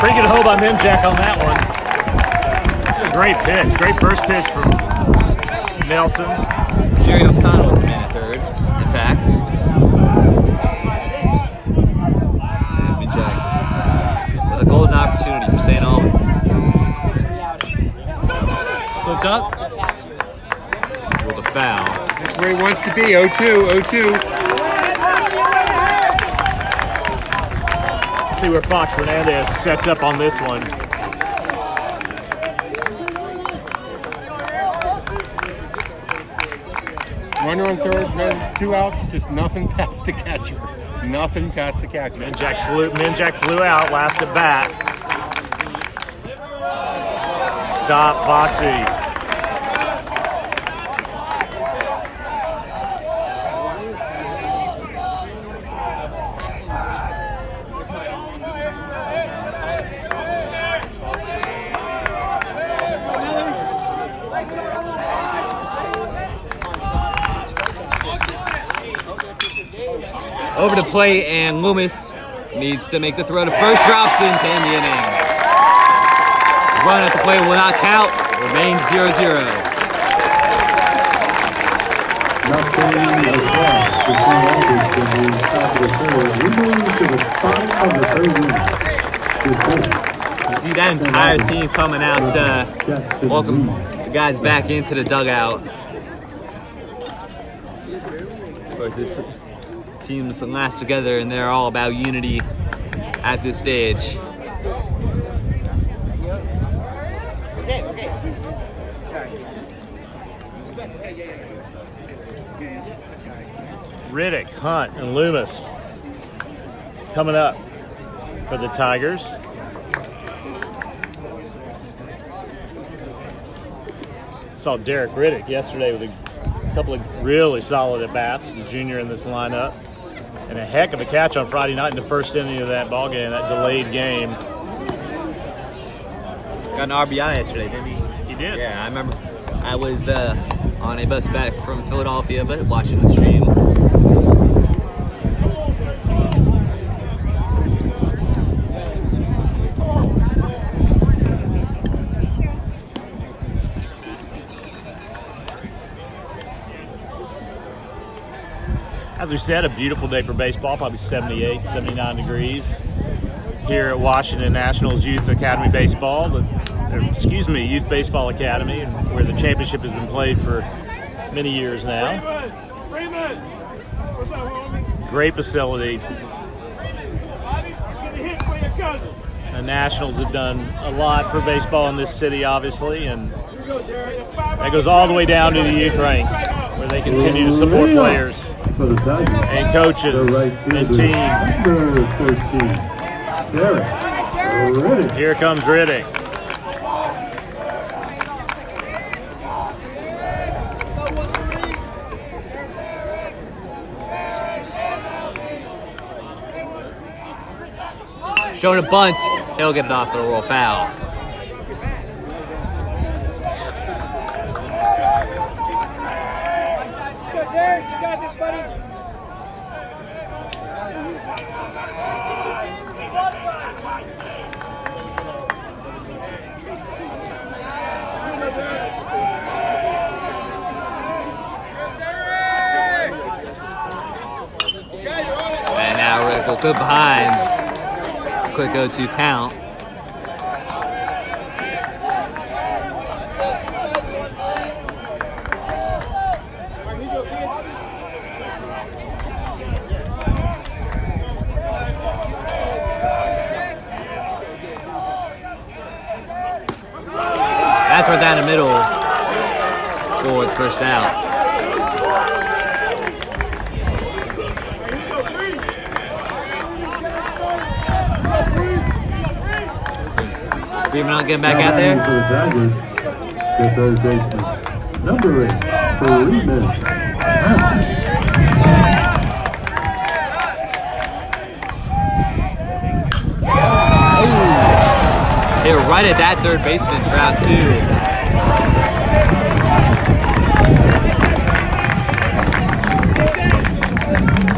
A: Pretty good hold by Minjak on that one. Great pitch. Great first pitch from Nelson.
D: Jerry O'Connell was in at 3rd, in fact. And Minjak with a golden opportunity for St. Albans. Flipped up. With a foul.
C: That's where he wants to be. 0-2.
A: See where Fox Fernandez sets up on this one.
C: Runner on 3rd, no, 2 outs, just nothing past the catcher. Nothing past the catcher.
A: Minjak flew out last at bat. Stop Foxy.
D: Over the plate, and Loomis needs to make the throw to first. Robson to end the inning. Run at the plate will not count. Remains 0-0. You see that entire team coming out to welcome the guys back into the dugout. Of course, this teams last together, and they're all about unity at this stage.
A: Riddick, Hunt, and Loomis coming up for the Tigers. Saw Derek Riddick yesterday with a couple of really solid at-bats, the junior in this lineup. And a heck of a catch on Friday night in the first inning of that ball game, that delayed game.
D: Got an RBI yesterday, didn't he?
A: He did.
D: Yeah, I remember. I was on a bus back from Philadelphia, but watching the stream.
A: As we said, a beautiful day for baseball, probably 78, 79 degrees here at Washington Nationals Youth Academy Baseball, Youth Baseball Academy, where the championship has been played for many years now. Great facility. The Nationals have done a lot for baseball in this city, obviously, and that goes all the way down to the youth ranks, where they continue to support players and coaches and teams. Here comes Riddick.
D: Showing a bunt, he'll get it off for a roll foul.
E: Derek, you got this, buddy.
D: And now Riddick will go behind. Quick 0-2 count. That's right down the middle for the first out. Freeman not getting back out there.
B: For the Tigers, the third baseman, number 8, Freeman.
D: They were right at that third baseman for out 2.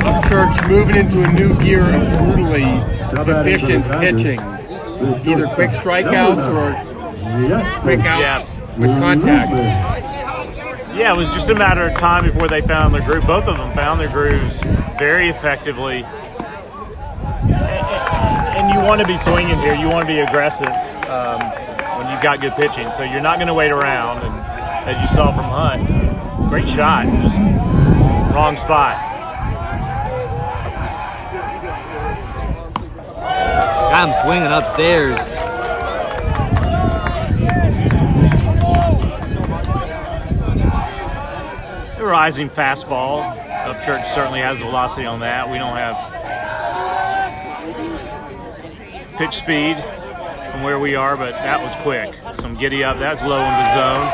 C: Upchurch moving into a new gear of brutally efficient pitching. Either quick strikeouts or quick outs with contact.
A: Yeah, it was just a matter of time before they found their groove. Both of them found their grooves very effectively. And you want to be swinging here. You want to be aggressive when you've got good pitching. So you're not going to wait around. And as you saw from Hunt, great shot, just wrong spot.
D: Got him swinging upstairs.
A: The rising fastball. Upchurch certainly has the velocity on that. We don't have pitch speed from where we are, but that was quick. Some giddy up. That's low in the zone.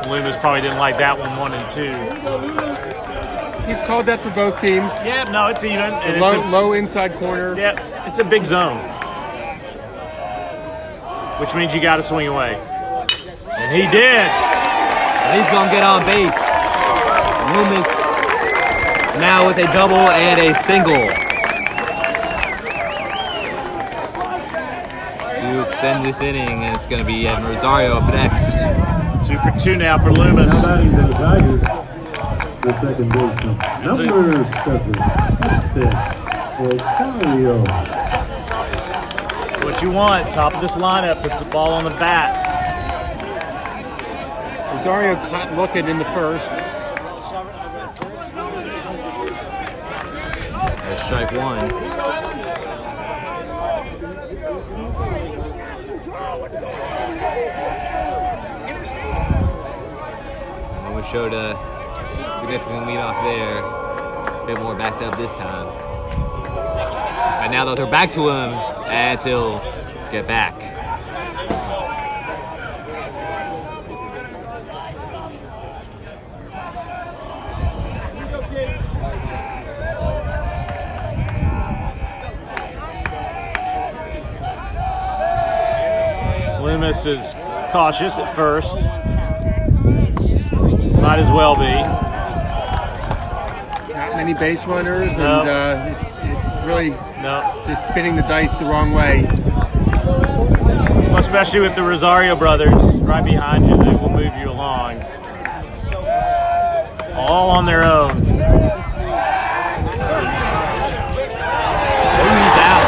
A: Loomis probably didn't like that one, 1 and 2.
C: He's called that for both teams.
A: Yeah, no, it's even. And
C: Low inside corner.
A: Yeah, it's a big zone, which means you got to swing away. And he did.
D: And he's going to get on base. Loomis now with a double and a single to extend this inning, and it's going to be Evan Rosario up next.
A: 2 for 2 now for Loomis.
B: Now batting for the Tigers, the second baseman, number 7, Rosario.
A: What you want, top of this lineup, puts the ball on the bat.
C: Rosario caught looking in the first.
D: There's strike 1. We showed a significant lead off there. A bit more backed up this time. And now they'll throw back to him as he'll get back.
A: Loomis is cautious at first. Might as well be.
C: Not many base runners,
A: No.
C: and it's really
A: No.
C: just spinning the dice the wrong way.
A: Well, especially with the Rosario brothers right behind you, they will move you along. All on their own.
D: He's out.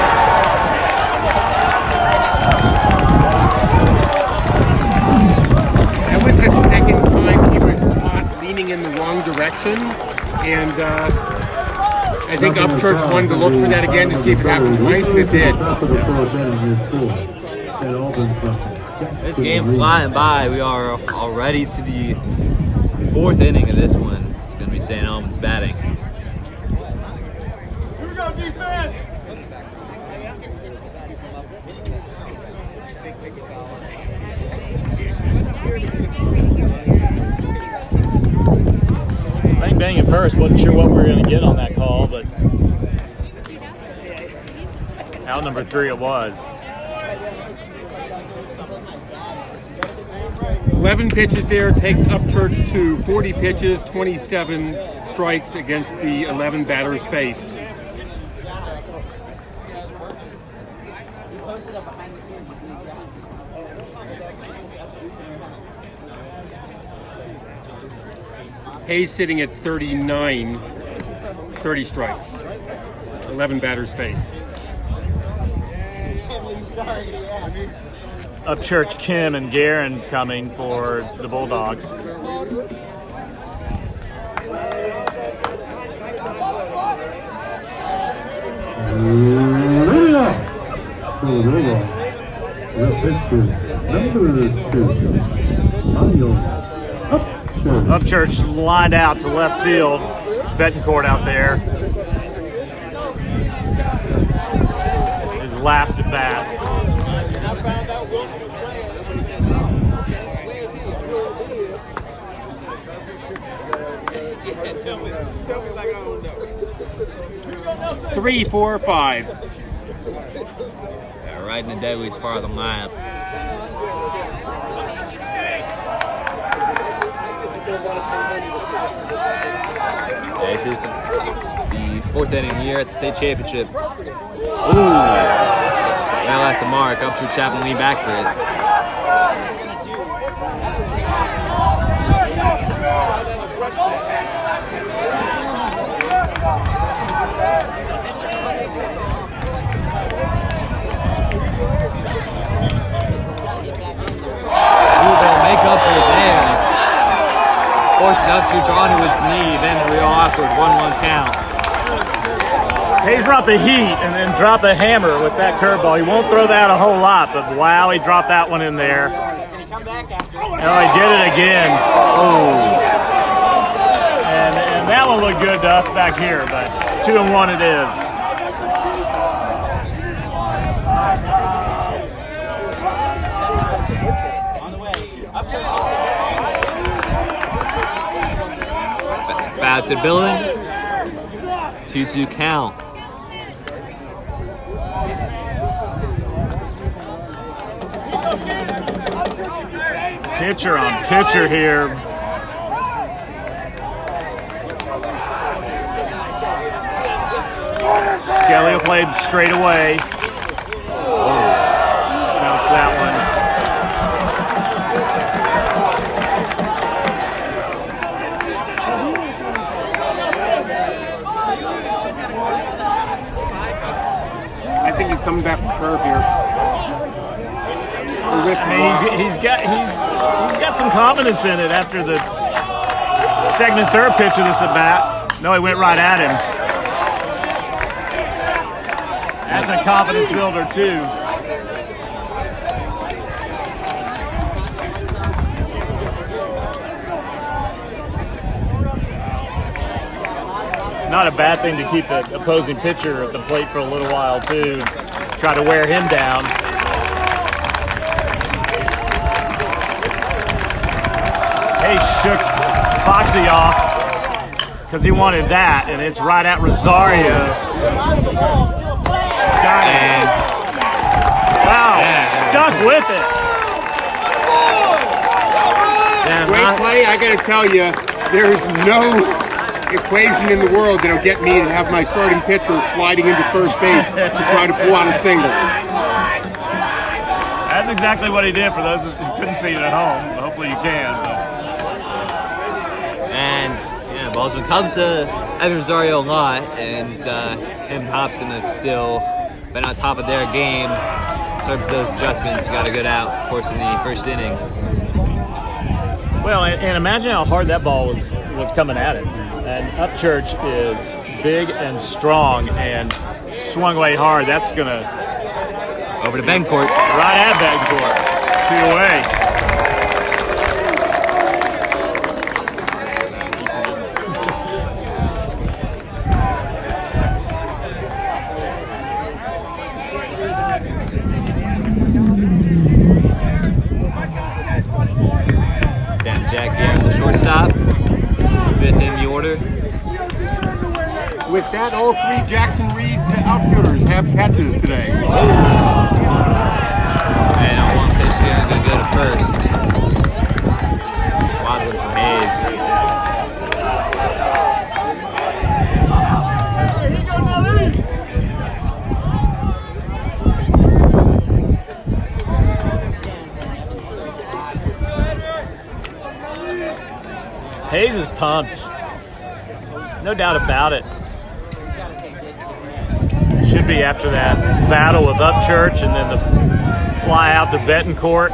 C: That was the second time he was caught leaning in the wrong direction, and I think Upchurch wanted to look for that again to see if it happened twice, and it did.
D: This game flying by. We are already to the 4th inning of this one. It's going to be St. Albans batting.
E: Here we go, defense!
A: Bang bang at first. Wasn't sure what we were going to get on that call, but out number 3 it was.
C: 11 pitches there takes Upchurch to 40 pitches, 27 strikes against the 11 batters faced. Hayes sitting at 39, 30 strikes, 11 batters faced.
A: Upchurch, Kim, and Guerin coming for the Bulldogs. Upchurch lined out to left field. Betancourt out there. His last at bat.
C: Three, 4, 5.
D: Yeah, right in the deadly spot of the lineup. Yeah, this is the 4th inning here at the state championship. Ooh! That left the mark. Upchurch having to lean back for it. Make up for it there. Forcing Upchurch onto his knee, then a real awkward 1-1 count.
A: Hayes brought the heat and then dropped the hammer with that curveball. He won't throw that a whole lot, but wow, he dropped that one in there. Oh, he did it again. Oh. And that one looked good to us back here, but 2-1 it is.
D: Foul to the building. 2-2 count.
A: Pitcher on pitcher here. Skelly played straight away. Bounce that one.
C: I think he's coming back from curve here.
A: I mean, he's got some confidence in it after the second and third pitch of this at bat. No, he went right at him. That's a confidence builder too. Not a bad thing to keep the opposing pitcher at the plate for a little while too. Try to wear him down. He shook Foxy off because he wanted that, and it's right at Rosario. Got it. Wow, stuck with it.
C: Great play. I got to tell you, there is no equation in the world that'll get me to have my starting pitcher sliding into first base to try to pull out a single.
A: That's exactly what he did for those who couldn't see it at home. Hopefully you can.
D: And yeah, ball's been come to Evan Rosario a lot, and him and Hobson have still been on top of their game in terms of those adjustments. Got a good out, of course, in the first inning.
A: Well, and imagine how hard that ball was coming at it. And Upchurch is big and strong and swung away hard. That's going to
D: Over to Bencourt.
A: right at Bencourt. 2 away.
D: Down Jack Guerin, the shortstop. Fifth in the order.
C: With that, all 3 Jackson Reed outfielders have catches today.
D: And on one pitch here, going to go to first. Wild one from Hayes.
A: Hayes is pumped. No doubt about it. Should be after that battle with Upchurch and then the fly out to Betancourt.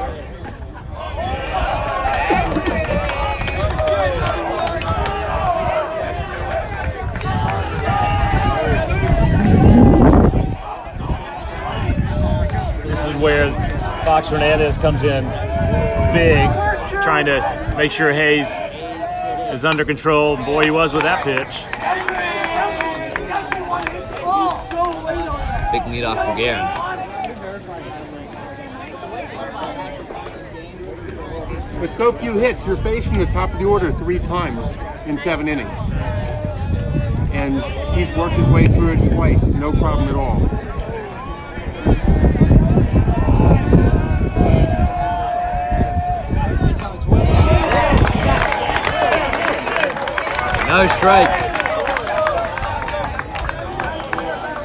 A: This is where Fox Hernandez comes in big, trying to make sure Hayes is under control. Boy, he was with that pitch.
D: Big leadoff for Guerin.
C: With so few hits, you're facing the top of the order 3 times in 7 innings. And he's worked his way through it twice, no problem at all.
D: Another strike.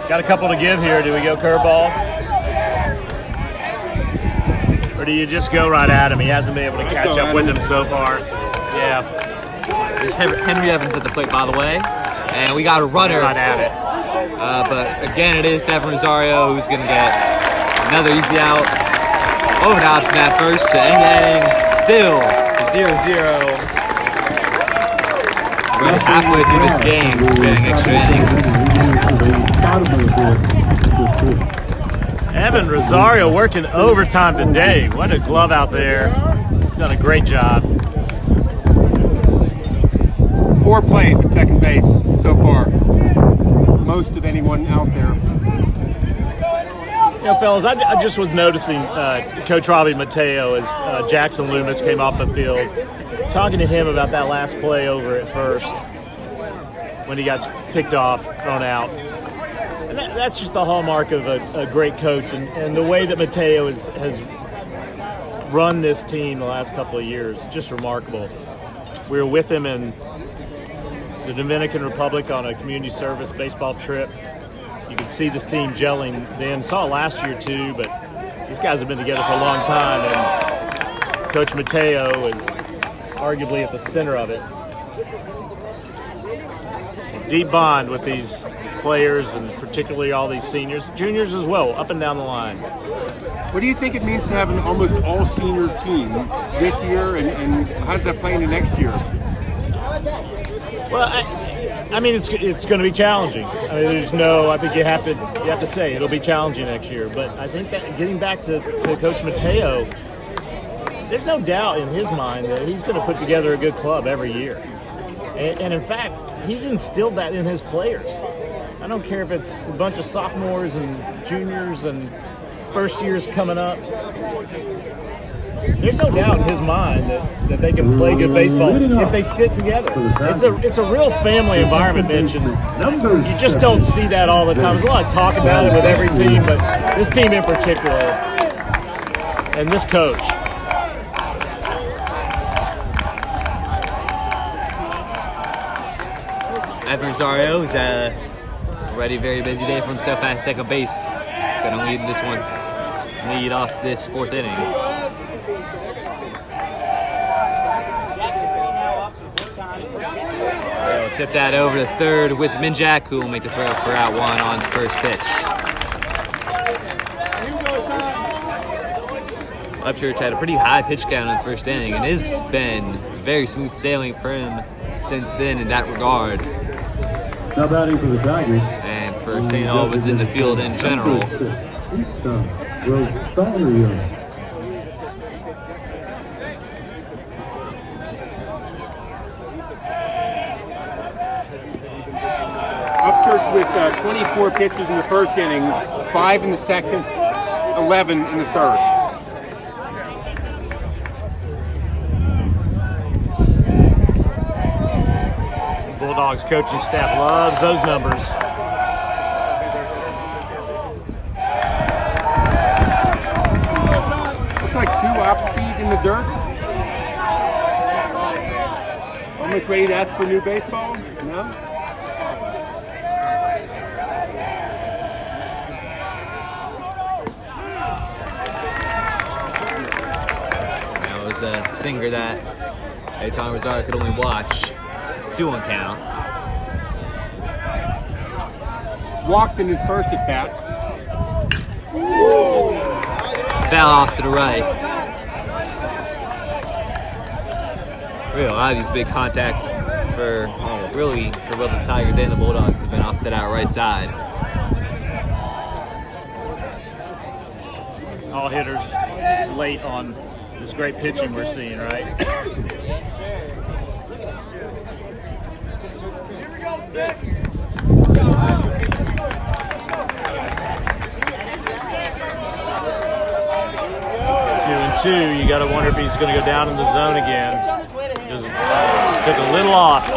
A: Got a couple to give here. Do we go curveball? Or do you just go right at him? He hasn't been able to catch up with him so far. Yeah.
D: This is Henry Evans at the plate, by the way. And we got a runner.
A: Right at it.
D: But again, it is Devin Rosario who's going to get another easy out. Over to Hobson at first to end the inning. Still 0-0. We're halfway through this game, spending extra innings.
A: Evan Rosario working overtime today. What a glove out there. He's done a great job.
C: 4 plays at second base so far. Most of anyone out there.
A: You know, fellas, I just was noticing Coach Robbie Mateo as Jackson Loomis came off the field, talking to him about that last play over at first when he got picked off, thrown out. And that's just the hallmark of a great coach, and the way that Mateo has run this team the last couple of years, just remarkable. We were with him in the Dominican Republic on a community service baseball trip. You can see this team gelling then. Saw it last year too, but these guys have been together for a long time, and Coach Mateo is arguably at the center of it. A deep bond with these players, and particularly all these seniors, juniors as well, up and down the line.
C: What do you think it means to have an almost all-senior team this year, and how does that play into next year?
A: Well, I mean, it's going to be challenging. I mean, I think you have to say it'll be challenging next year. But I think that getting back to Coach Mateo, there's no doubt in his mind that he's going to put together a good club every year. And in fact, he's instilled that in his players. I don't care if it's a bunch of sophomores and juniors and first years coming up. There's no doubt in his mind that they can play good baseball if they stick together. It's a real family environment, Mitch, and you just don't see that all the time. There's a lot of talk about it with every team, but this team in particular, and this coach.
D: Evan Rosario, who's already a very busy day for himself at second base. Gonna lead off this fourth inning. They'll chip that over to third with Minjak, who will make the throw for out one on first pitch. Upchurch had a pretty high pitch count in the first inning, and it's been very smooth sailing for him since then in that regard.
B: Now batting for the Tigers.
D: And for St. Albans in the field in general.
B: Rosario.
C: Upchurch with 24 pitches in the first inning, 5 in the second, 11 in the third.
A: Bulldogs coaching staff loves those numbers.
C: Looks like 2 off speed in the dirt. Almost ready to ask for new baseball? No?
D: That was a sinker that Eitan Rosario could only watch. 2-1 count.
C: Walked in his first at bat.
D: Foul off to the right. Really, a lot of these big contacts for both the Tigers and the Bulldogs have been off to that right side.
A: All hitters late on this great pitching we're seeing, right? 2-2. You got to wonder if he's going to go down in the zone again. Just took a little off.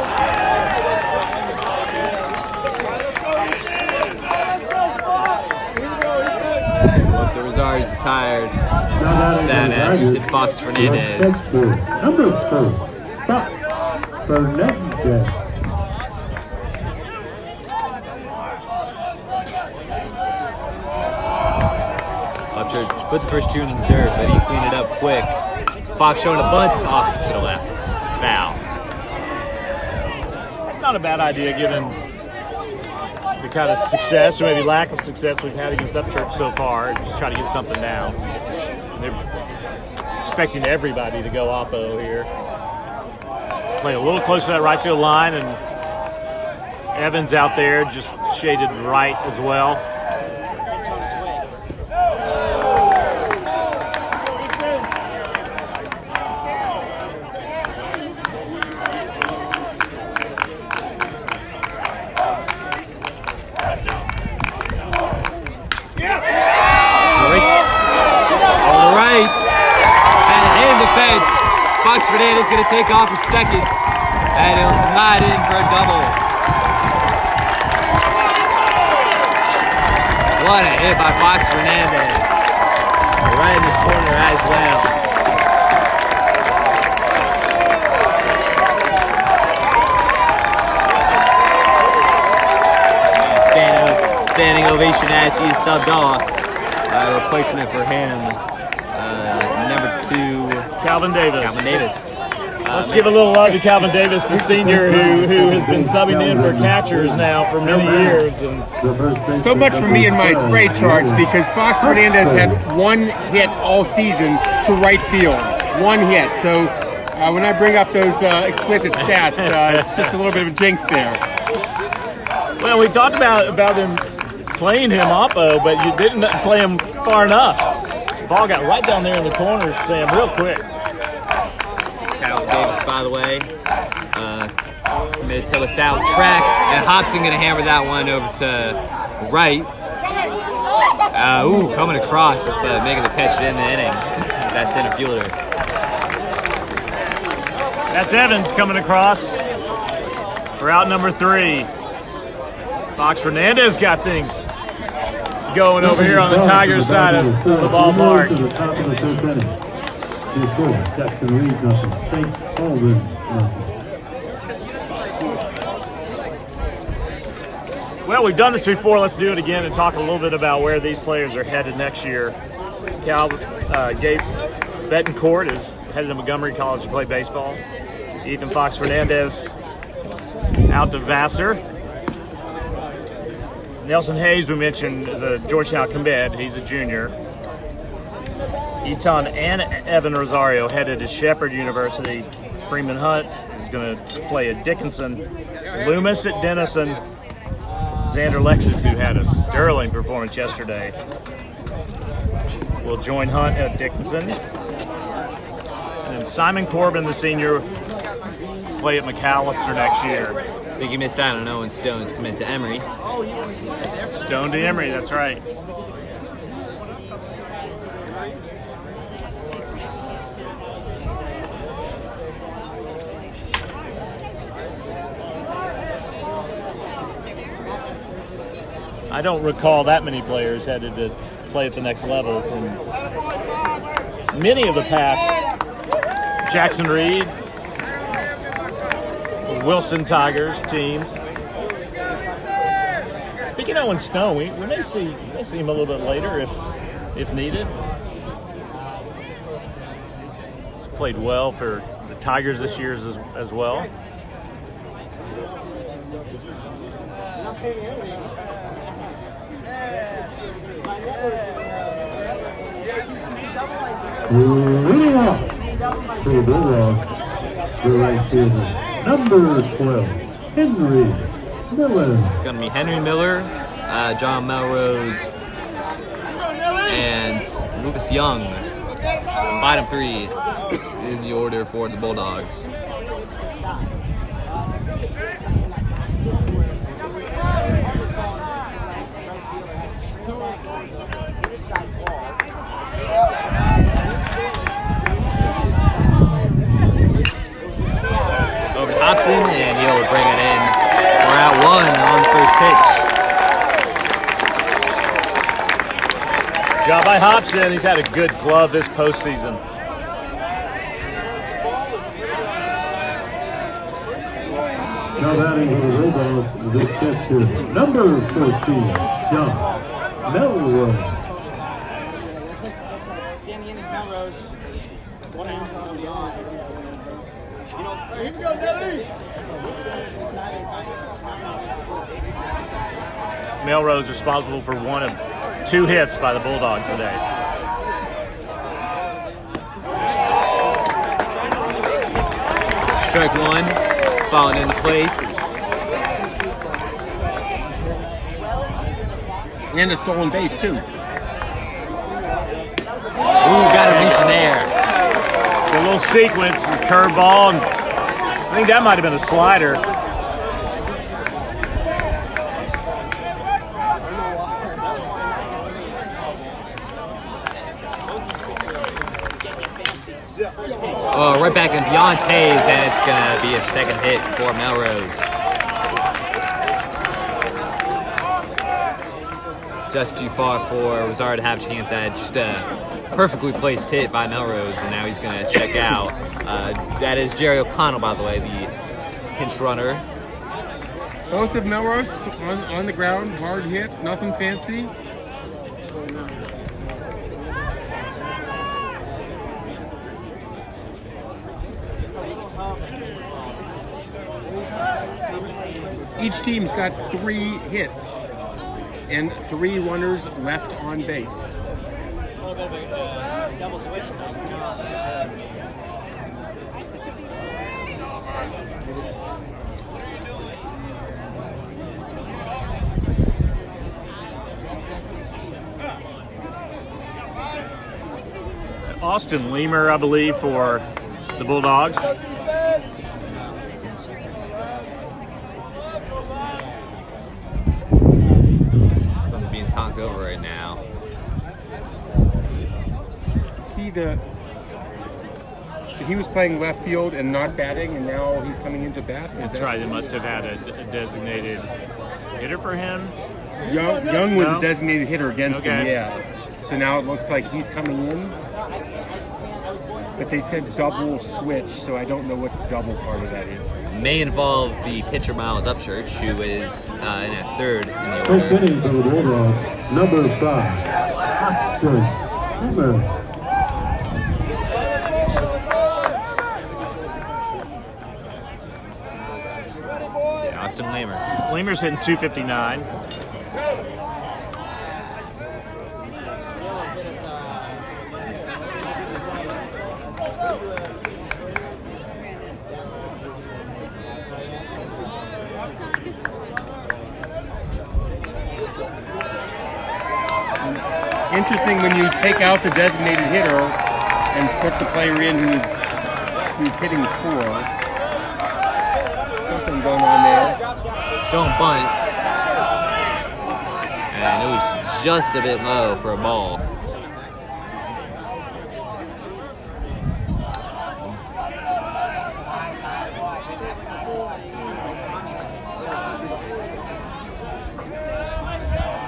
D: Look, the Rosario's tired. It's down at Fox Fernandez.
B: Number 4, Fox Fernandez.
D: Upchurch put the first 2 in the dirt, but he cleaned it up quick. Fox showing a bunt off to the left. Foul.
A: It's not a bad idea given the kind of success or maybe lack of success we've had against Upchurch so far. Just try to get something down. They're expecting everybody to go oppo here. Playing a little closer to that right field line, and Evans out there just shaded right as well.
D: Fox Fernandez is going to take off his second, and he'll slide in for a double. What a hit by Fox Fernandez. Right in the corner as well. Standing ovation as he is subbed off. Replacement for him. Number 2,
A: Calvin Davis.
D: Calvin Davis.
A: Let's give a little love to Calvin Davis, the senior who has been subbing in for catchers now for many years. And
C: so much for me in my spray charts because Fox Fernandez had 1 hit all season to right field. 1 hit. So when I bring up those explicit stats, it's just a little bit of a jinx there.
A: Well, we talked about them playing him oppo, but you didn't play him far enough. The ball got right down there in the corner, Sam, real quick.
D: Calvin Davis, by the way, committed to a sound track, and Hobson going to hammer that one over to right. Coming across, but making the catch in the inning. That's center fielder.
A: That's Evans coming across for out number 3. Fox Fernandez got things going over here on the Tigers side of the ballpark.
B: Jackson leads up St. Albans.
A: Well, we've done this before. Let's do it again and talk a little bit about where these players are headed next year. Gabe Betancourt is headed to Montgomery College to play baseball. Ethan Fox Fernandez out to Vassar. Nelson Hayes, we mentioned, is a Georgetown commit. He's a junior. Eton and Evan Rosario headed to Shepherd University. Freeman Hunt is going to play at Dickinson. Loomis at Denison. Xander Lexus, who had a sterling performance yesterday, will join Hunt at Dickinson. And then Simon Corbin, the senior, play at McAllister next year.
D: I think you missed out on Owen Stone's commit to Emory.
A: Stone to Emory, that's right. I don't recall that many players headed to play at the next level from many of the past. Jackson Reed, Wilson Tigers teams. Speaking of Owen Stone, we may see him a little bit later if needed. He's played well for the Tigers this year as well.
B: Leading off for the Bulldogs, the right fielder, number 12, Henry Miller.
D: It's going to be Henry Miller, John Melrose, and Lucas Young. Bottom three in the order for the Bulldogs. Over to Hobson, and he'll bring it in. We're out one on the first pitch.
A: Job by Hobson. He's had a good glove this postseason.
B: Now batting for the Bulldogs, this catcher, number 14, John Melrose.
F: Standing in is Melrose. One out.
E: Here we go, Billy.
A: Melrose responsible for one of two hits by the Bulldogs today.
D: Strike one, falling into place.
C: And a stolen base, too.
D: Ooh, got to reach in there.
A: A little sequence with curveball, and I think that might have been a slider.
D: Oh, right back in beyond Tays, and it's going to be a second hit for Melrose. Just too far for Rosario to have a chance at just a perfectly placed hit by Melrose, and now he's going to check out. That is Jerry O'Connell, by the way, the pinch runner.
C: Both of Melrose on the ground, hard hit, nothing fancy. Each team's got 3 hits and 3 runners left on base.
F: Double switch.
A: Austin Leamer, I believe, for the Bulldogs.
D: Something being tonked over right now.
C: He was playing left field and not batting, and now he's coming into bat.
A: That's right. They must have had a designated hitter for him.
C: Young was
A: No?
C: a designated hitter against him,
A: Okay.
C: yeah. So now it looks like he's coming in. but they said double switch, so I don't know what the double part of that is.
D: May involve the pitcher Miles Upchurch, who is in at third in the
B: First
D: order.
B: inning for the Bulldogs, number 5, Oscar Hammer.
D: Yeah, Austin Lamer.
A: Lemer's hitting 259.
C: Interesting when you take out the designated hitter and put the player in who's hitting 4. Something going on there.
D: Showing bunt. And it was just a bit low for a ball.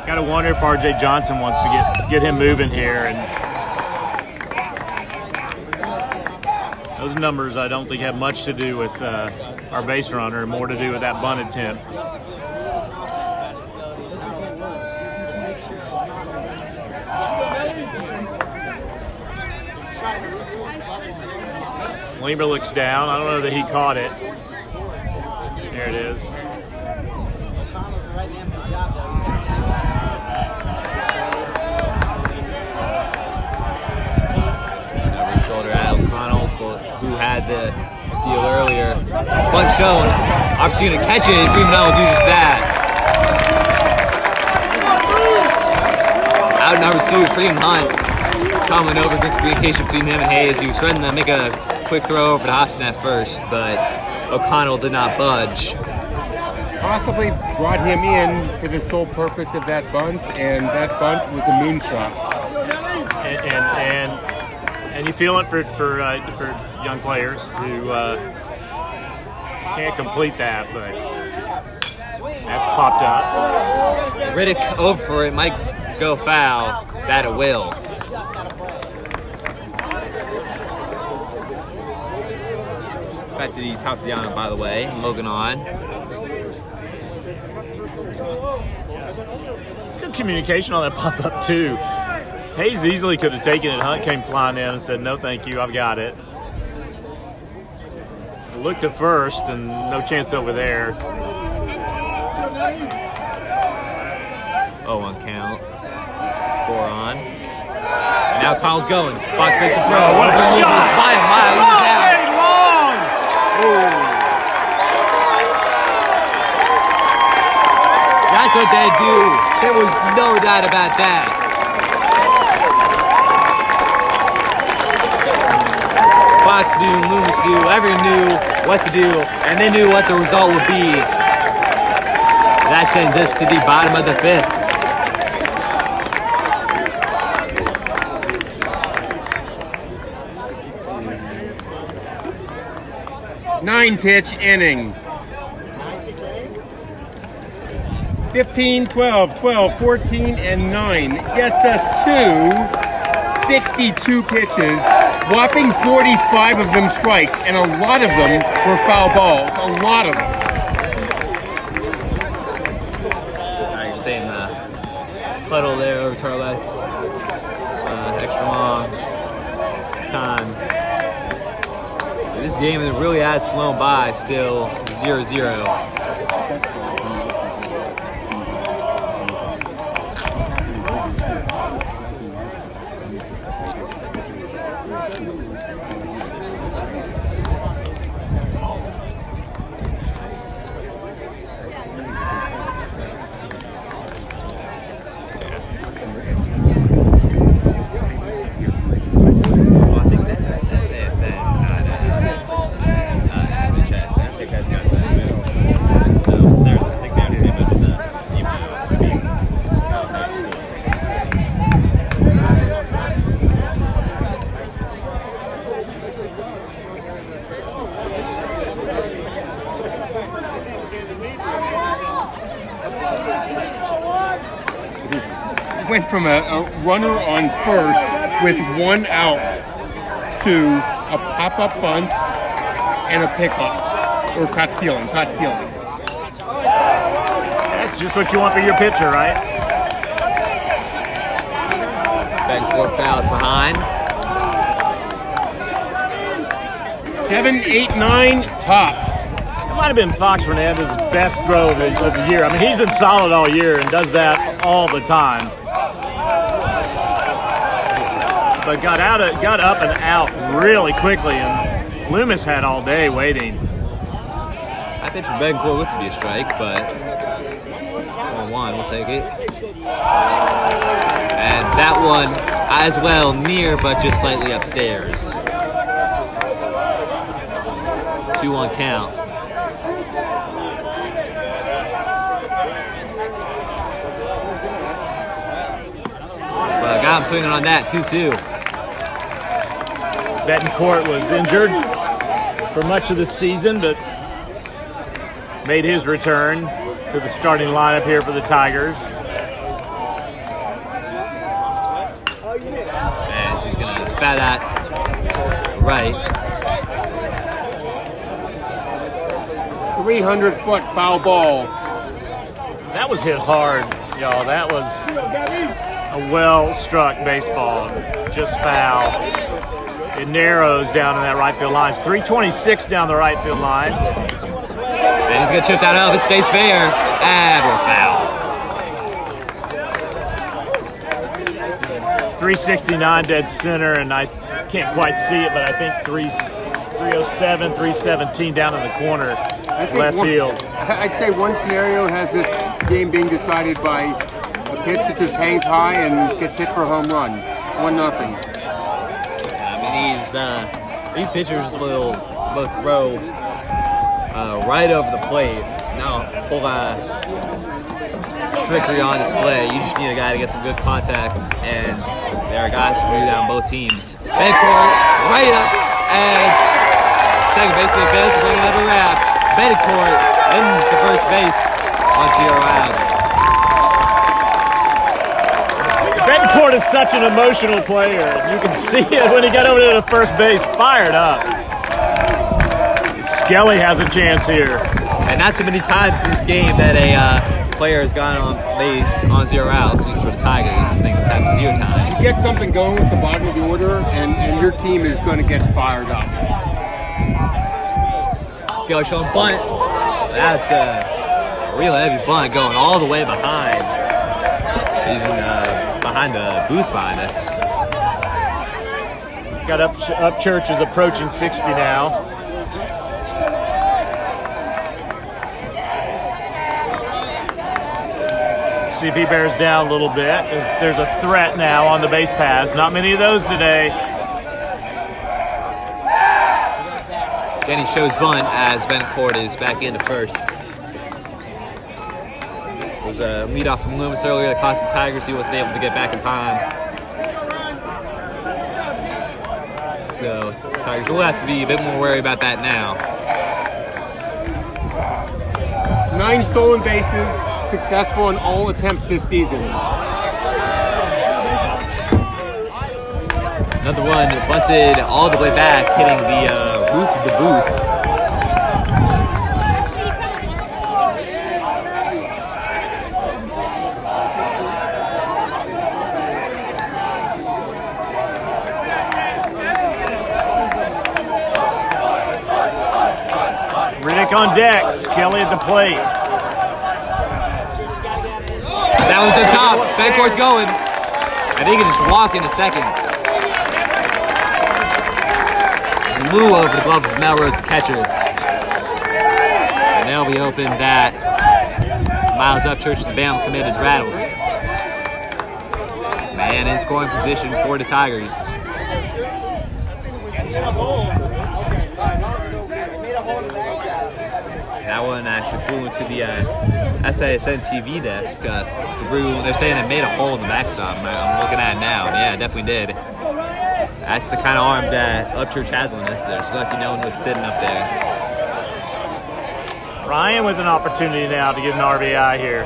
A: Got to wonder if R.J. Johnson wants to get him moving here. And those numbers, I don't think, have much to do with our base runner, more to do with that bunt attempt. Lemer looks down. I don't know that he caught it. There it is.
D: Shoulder at O'Connell, who had the steal earlier. Bunt shown. Opportunity to catch it. Freeman will do just that. Out number 2, Freeman Hunt. Coming over, good communication between him and Hayes. He was trying to make a quick throw over to Hobson at first, but O'Connell did not budge.
C: Possibly brought him in for the sole purpose of that bunt, and that bunt was a moonshot.
A: And you feel it for young players who can't complete that, but that's popped up.
D: Riddick over for it, might go foul. That it will. Back to the top of the island, by the way. Logan on.
A: It's good communication on that pop up too. Hayes easily could have taken it. Hunt came flying in and said, "No, thank you, I've got it." Looked at first, and no chance over there.
D: 0-1 count. 4 on. And now Kyle's going. Fox makes a throw.
A: What a shot!
D: By a mile. He's out. That's what they do. There was no doubt about that. Fox knew, Loomis knew, everyone knew what to do, and they knew what the result would be. That sends us to the bottom of the 5th.
C: Nine-pitch inning. 15, 12, 12, 14, and 9 gets us to 62 pitches, whopping 45 of them strikes, and a lot of them were foul balls. A lot of them.
D: You're staying in the huddle there over Tarlett's extra long time. This game really has flown by, still 0-0. I think that's DCSAA, not chest. I think that's got that. So I think they're the same boat as us, even though I mean, elementary school.
C: Went from a runner on first with 1 out to a pop-up bunt, and a pickoff. Or caught stealing.
A: That's just what you want for your pitcher, right?
D: Betancourt fouls behind.
C: 7, 8, 9, top.
A: It might have been Fox Fernandez's best throw of the year. I mean, he's been solid all year and does that all the time. But got up and out really quickly, and Loomis had all day waiting.
D: I think for Betancourt looked to be a strike, but 1-1, we'll take it. And that one as well, near but just slightly upstairs. 2-1 count. Well, got him swinging on that 2-2.
A: Betancourt was injured for much of the season, but made his return to the starting lineup here for the Tigers.
D: And he's going to foul that right.
C: 300-foot foul ball.
A: That was hit hard, y'all. That was a well-struck baseball. Just foul. It narrows down in that right field line. It's 326 down the right field line.
D: And he's going to chip that up. It stays fair. And was foul.
A: 369 dead center, and I can't quite see it, but I think 307, 317 down in the corner, left field.
C: I'd say one scenario has this game being decided by a pitch that just hangs high and gets hit for a home run. 1-0.
D: I mean, these pitchers will both throw right over the plate. Now, whole trickery on display. You just need a guy to get some good contact, and there are guys who do that on both teams. Betancourt right up, and second baseman fails to bring it up and wraps. Betancourt in the first base on 0 outs.
A: Betancourt is such an emotional player. You can see it when he got over to the first base, fired up. Skelly has a chance here.
D: And not too many times in this game that a player has gone on base on 0 outs, at least for the Tigers. I think it's happened 0 times.
C: You get something going with the bottom of the order, and your team is going to get fired up.
D: Skelly showing bunt. That's a real heavy bunt going all the way behind. Even behind the booth behind us.
A: Got up Church is approaching 60 now. See if he bears down a little bit. There's a threat now on the base paths. Not many of those today.
D: Then he shows bunt as Betancourt is back into first. There was a leadoff from Loomis earlier that cost the Tigers. He wasn't able to get back in time. So Tigers will have to be a bit more worried about that now.
C: 9 stolen bases, successful in all attempts this season.
D: Another one bunted all the way back, hitting the roof of the booth.
A: Riddick on deck, Skelly at the plate.
D: That one's up top. Betancourt's going. I think he can just walk into second. Blew over the glove of Melrose, the catcher. And they'll be open that Miles Upchurch, the BAM commit, is rattled. Man in scoring position for the Tigers. That one actually flew into the SASN TV desk. They're saying it made a hole in the backstop. I'm looking at it now. Yeah, it definitely did. That's the kind of arm that Upchurch has on this. There's lucky no one was sitting up there.
A: Ryan with an opportunity now to get an RBI here.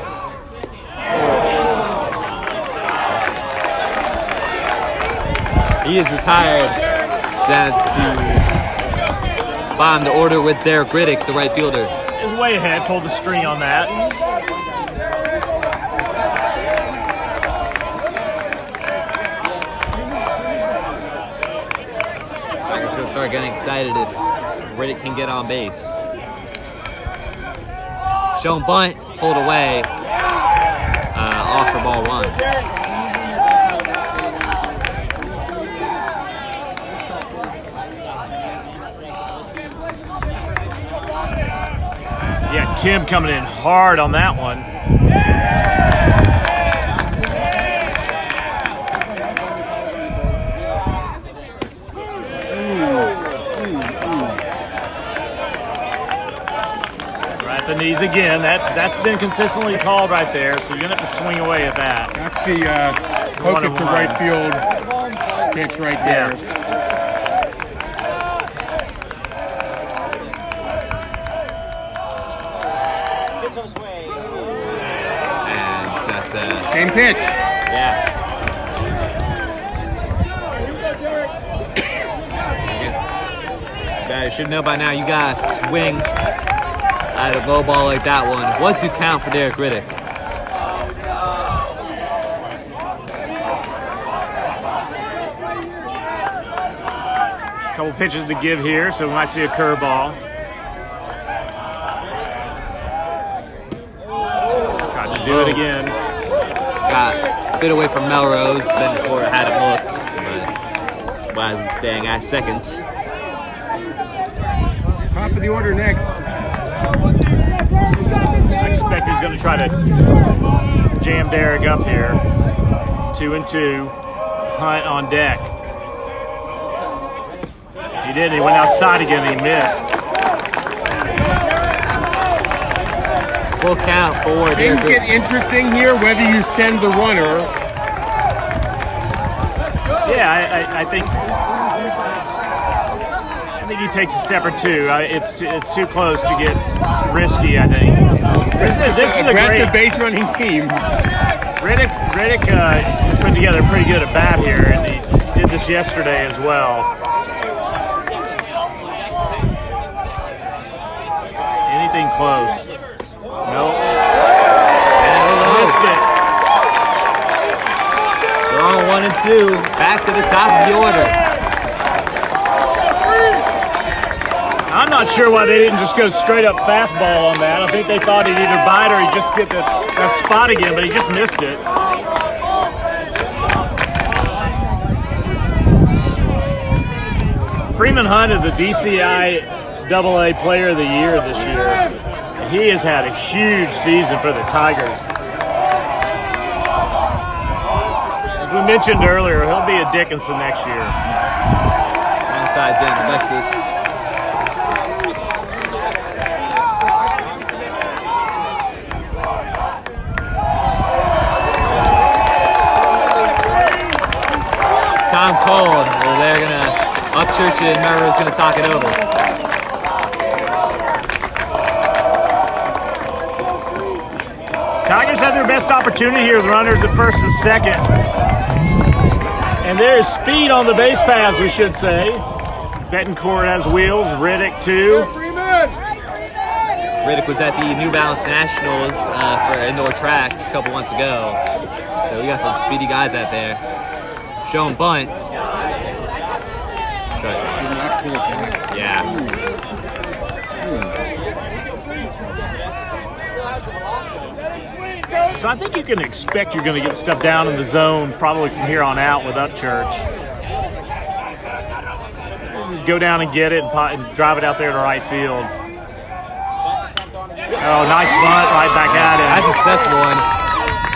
D: He is retired Then to climb the order with Derek Riddick, the right fielder.
A: He was way ahead, pulled the string on that.
D: Tigers going to start getting excited if Riddick can get on base. Shown bunt, pulled away, off for ball one.
A: Yeah, Kim coming in hard on that one. Right at the knees again. That's been consistently called right there, so you're gonna have to swing away at that.
C: That's the hook it to right field pitch right there.
A: Yeah.
D: And that's
C: Same pitch.
D: yeah. You guys should know by now, you gotta swing at a low ball like that one. What's your count for Derek Riddick?
A: Couple pitches to give here, so we might see a curveball. Tried to do it again.
D: Got a bit away from Melrose, then before it had him look, but wisely staying at second.
C: Top of the order next.
A: I expect he's going to try to jam Derek up here. 2-2. Hunt on deck. He did. He went outside again. And he missed.
D: Full count for
C: Things
D: Derek.
C: get interesting here whether you send the runner.
A: Yeah, I think he takes a step or two. It's too close to get risky, I think. This is a
C: Aggressive
A: great
C: base running team.
A: Riddick has put together pretty good at bat here, and he did this yesterday as well. Anything close? Nope. Missed it.
D: They're on 1 and 2. Back to the top of the order.
A: I'm not sure why they didn't just go straight up fastball on that. I think they thought he'd either bite or he'd just get that spot again, but he just missed it. Freeman Hunt is the DCSAA Player of the Year this year. He has had a huge season for the Tigers. As we mentioned earlier, he'll be a Dickinson next year.
D: One side's in, Alexis. Time called, where they're gonna upchurch it and Melrose gonna talk it over.
A: Tigers have their best opportunity here with runners at first and second. And there is speed on the base paths, we should say. Betancourt has wheels, Riddick too.
D: Riddick was at the New Balance Nationals for indoor track a couple months ago. So we got some speedy guys out there. Shown bunt. Yeah.
A: So I think you can expect you're going to get stuff down in the zone probably from here on out with Upchurch. Just go down and get it and drive it out there to right field. Oh, nice bunt right back at him.
D: That's a successful one.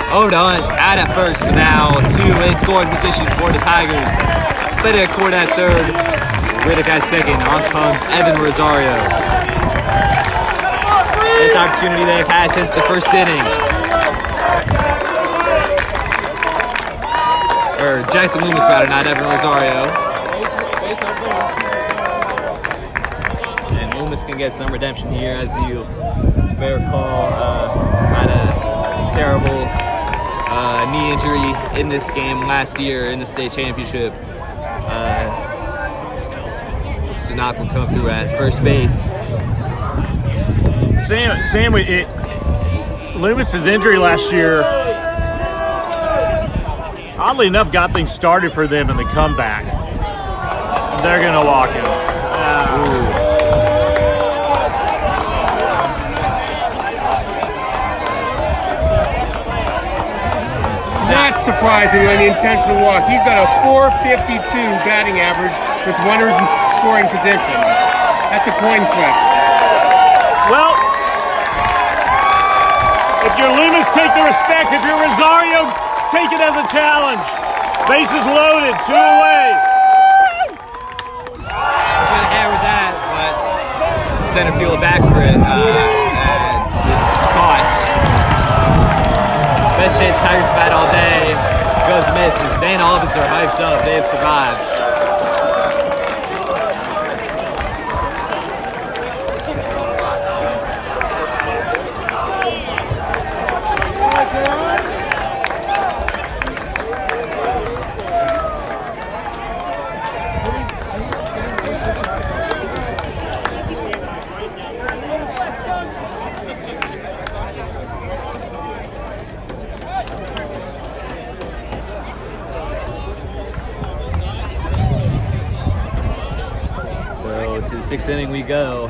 D: Odon out at first, but now 2 in scoring position for the Tigers. Betancourt at third. Riddick at second. On comes Evan Rosario. This opportunity they've had since the first inning. Or Jackson Loomis rather, not Evan Rosario. And Loomis can get some redemption here, as you may recall, had a terrible knee injury in this game last year in the state championship. knock will come through at first base.
A: Sam, Loomis's injury last year, oddly enough, got things started for them in the comeback. They're going to walk him.
C: Not surprising on the intentional walk. He's got a .452 batting average with runners in scoring position. That's a coin flip.
A: Well, if you're Loomis, take the respect. If you're Rosario, take it as a challenge. Bases loaded, 2 away.
D: I was going to hand with that, but center field back for it. And it's caught. Best chance Tigers have had all day goes miss, and St. Albans are hyped up. They have survived. To the 6th inning we go.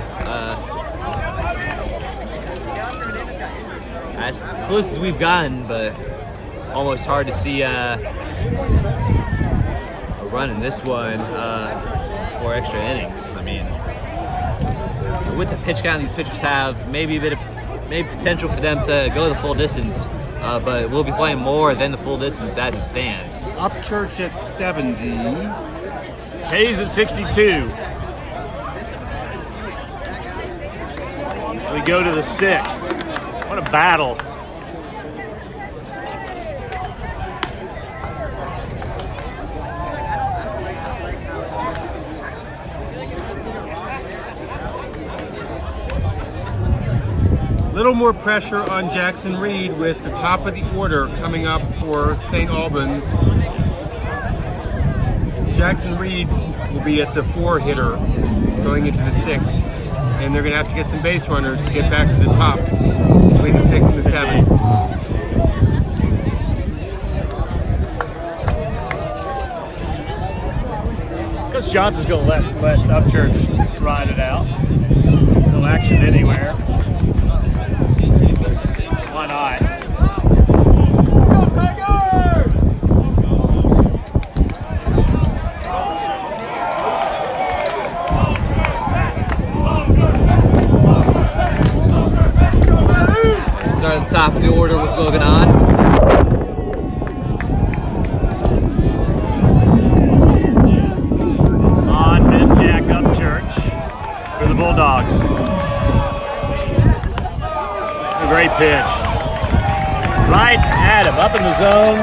D: As close as we've gotten, but almost hard to see a run in this one for extra innings. I mean, with the pitch count these pitchers have, maybe potential for them to go the full distance, but we'll be playing more than the full distance as it stands.
C: Upchurch at 70.
A: Hayes at 62. We go to the 6th. What a battle.
C: Little more pressure on Jackson Reed with the top of the order coming up for St. Albans. Jackson Reed will be at the 4 hitter going into the 6th. And they're going to have to get some base runners to get back to the top between the 6th and the 7th.
A: Coach Johnson's going to let Upchurch ride it out. No action anywhere. Why not?
D: Start at the top of the order with Logan on.
A: Jack Upchurch for the Bulldogs. A great pitch. Right at him, up in the zone.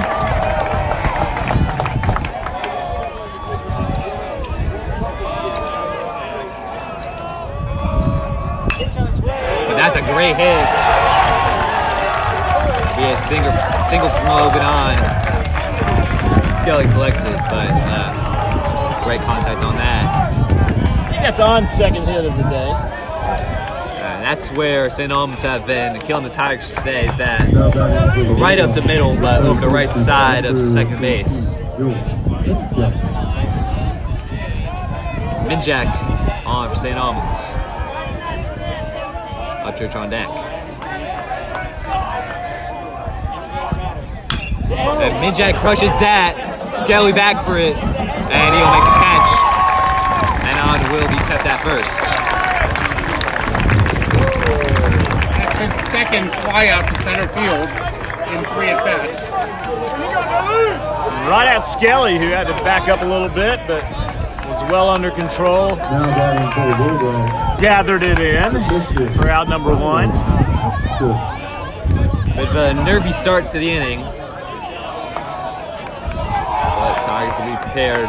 D: But that's a great hit. Yeah, single from Logan on. Skelly collects it, but great contact on that.
A: I think that's on second hit of the day.
D: And that's where St. Albans have been killing the Tigers today, is that right up the middle, but over the right side of second base. Minjak on for St. Albans. Upchurch on deck. And Minjak crushes that. Skelly back for it, and he'll make the catch. And on will be kept at first.
C: That's his second fly out to center field in 3 at-bats.
A: Right at Skelly, who had to back up a little bit, but was well under control. Gathered it in for out number 1.
D: Bit of a nervy start to the inning. But Tigers will be prepared.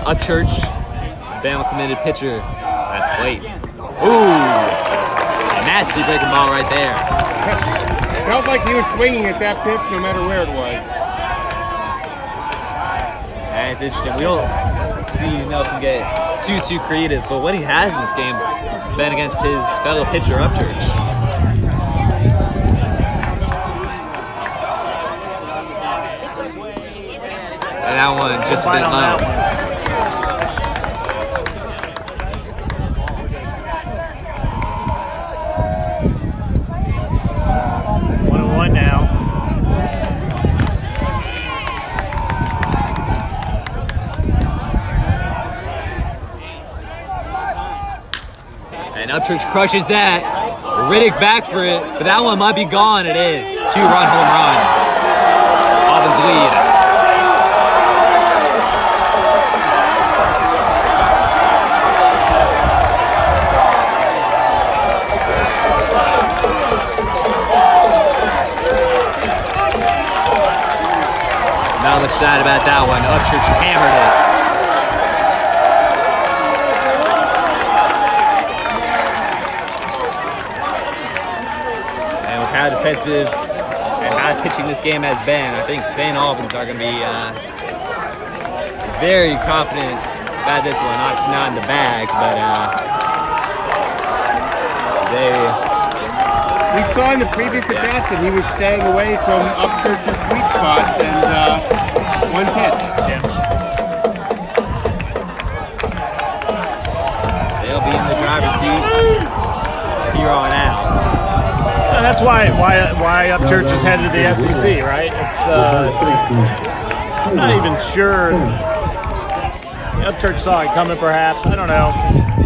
D: Upchurch, Bama committed pitcher at the plate. Ooh! Nasty breaking ball right there.
C: Felt like he was swinging at that pitch no matter where it was.
D: And it's interesting. see Nelson get too creative, but what he has in this game has been against his fellow pitcher Upchurch. And that one just a bit low.
A: 1-1 now.
D: And Upchurch crushes that. Riddick back for it, but that one might be gone. It is. 2-run home run. Albans lead. Not much sad about that one. Upchurch hammered it. And with how defensive and how pitching this game has been, I think St. Albans are going to be very confident about this one. Obviously not in the bag, but
C: We saw in the previous at-bats that he was staying away from Upchurch's sweet spot and one pitch.
A: Yeah.
D: they'll be in the driver's seat here on out.
A: And that's why Upchurch is headed to the SEC, right? It's I'm not even sure. Upchurch saw it coming, perhaps. I don't know,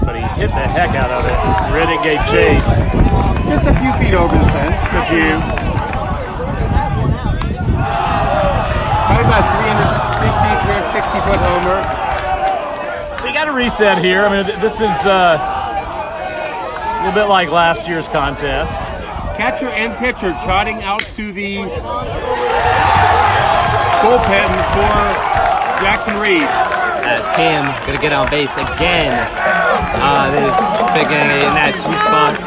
A: but he hit the heck out of it. Riddick gave chase.
C: Just a few feet over the fence.
A: A few.
C: Probably about 350, 360-foot homer.
A: So you got to reset here. I mean, this is a little bit like last year's contest.
C: Catcher and pitcher trotting out to the bullpen for Jackson Reed.
D: As Cam gonna get on base again. They're picking in that sweet spot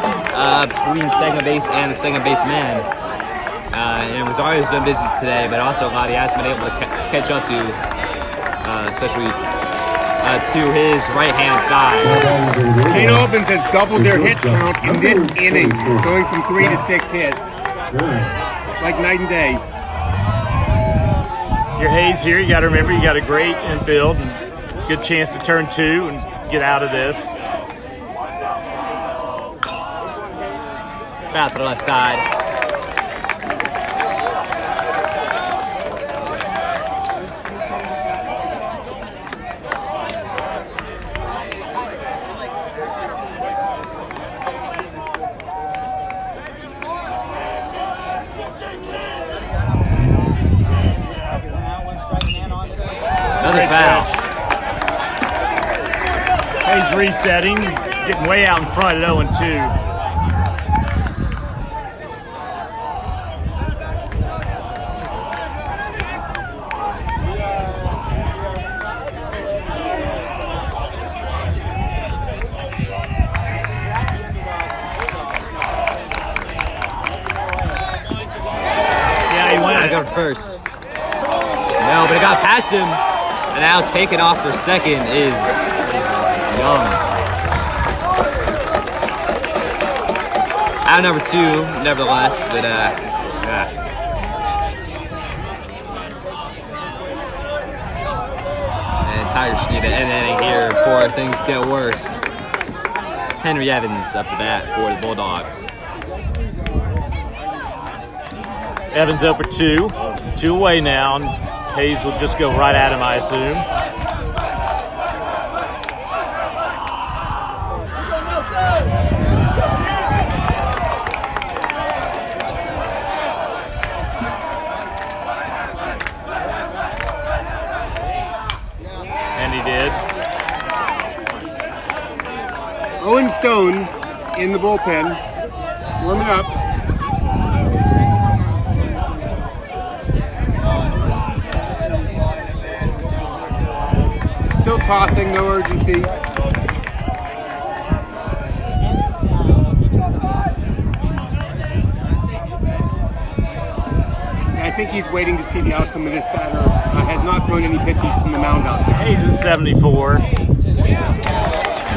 D: between second base and the second base man. And Rosario's been busy today, but also a lot he hasn't been able to catch up to, especially to his right-hand side.
C: St. Albans has doubled their hit count in this inning, going from 3 to 6 hits. Like night and day.
A: Your Hayes here, you got to remember you got a great infield and good chance to turn 2 and get out of this.
D: Bounce to the left side. Another foul.
A: Hayes resetting, getting way out in front at 0-2.
D: I got first. No, but it got past him. And now taking off for second is Young. Out number 2, nevertheless, but yeah. And Tigers need to end the inning here before things get worse. Henry Evans up the bat for the Bulldogs.
A: Evans 0-2. 2 away now. And Hayes will just go right at him, I assume. And he did.
C: Owen Stone in the bullpen, warming up. Still tossing, no urgency. I think think he's waiting to see the outcome of this batter. Has not thrown any pitches from the mound out there.
A: Hayes is 74.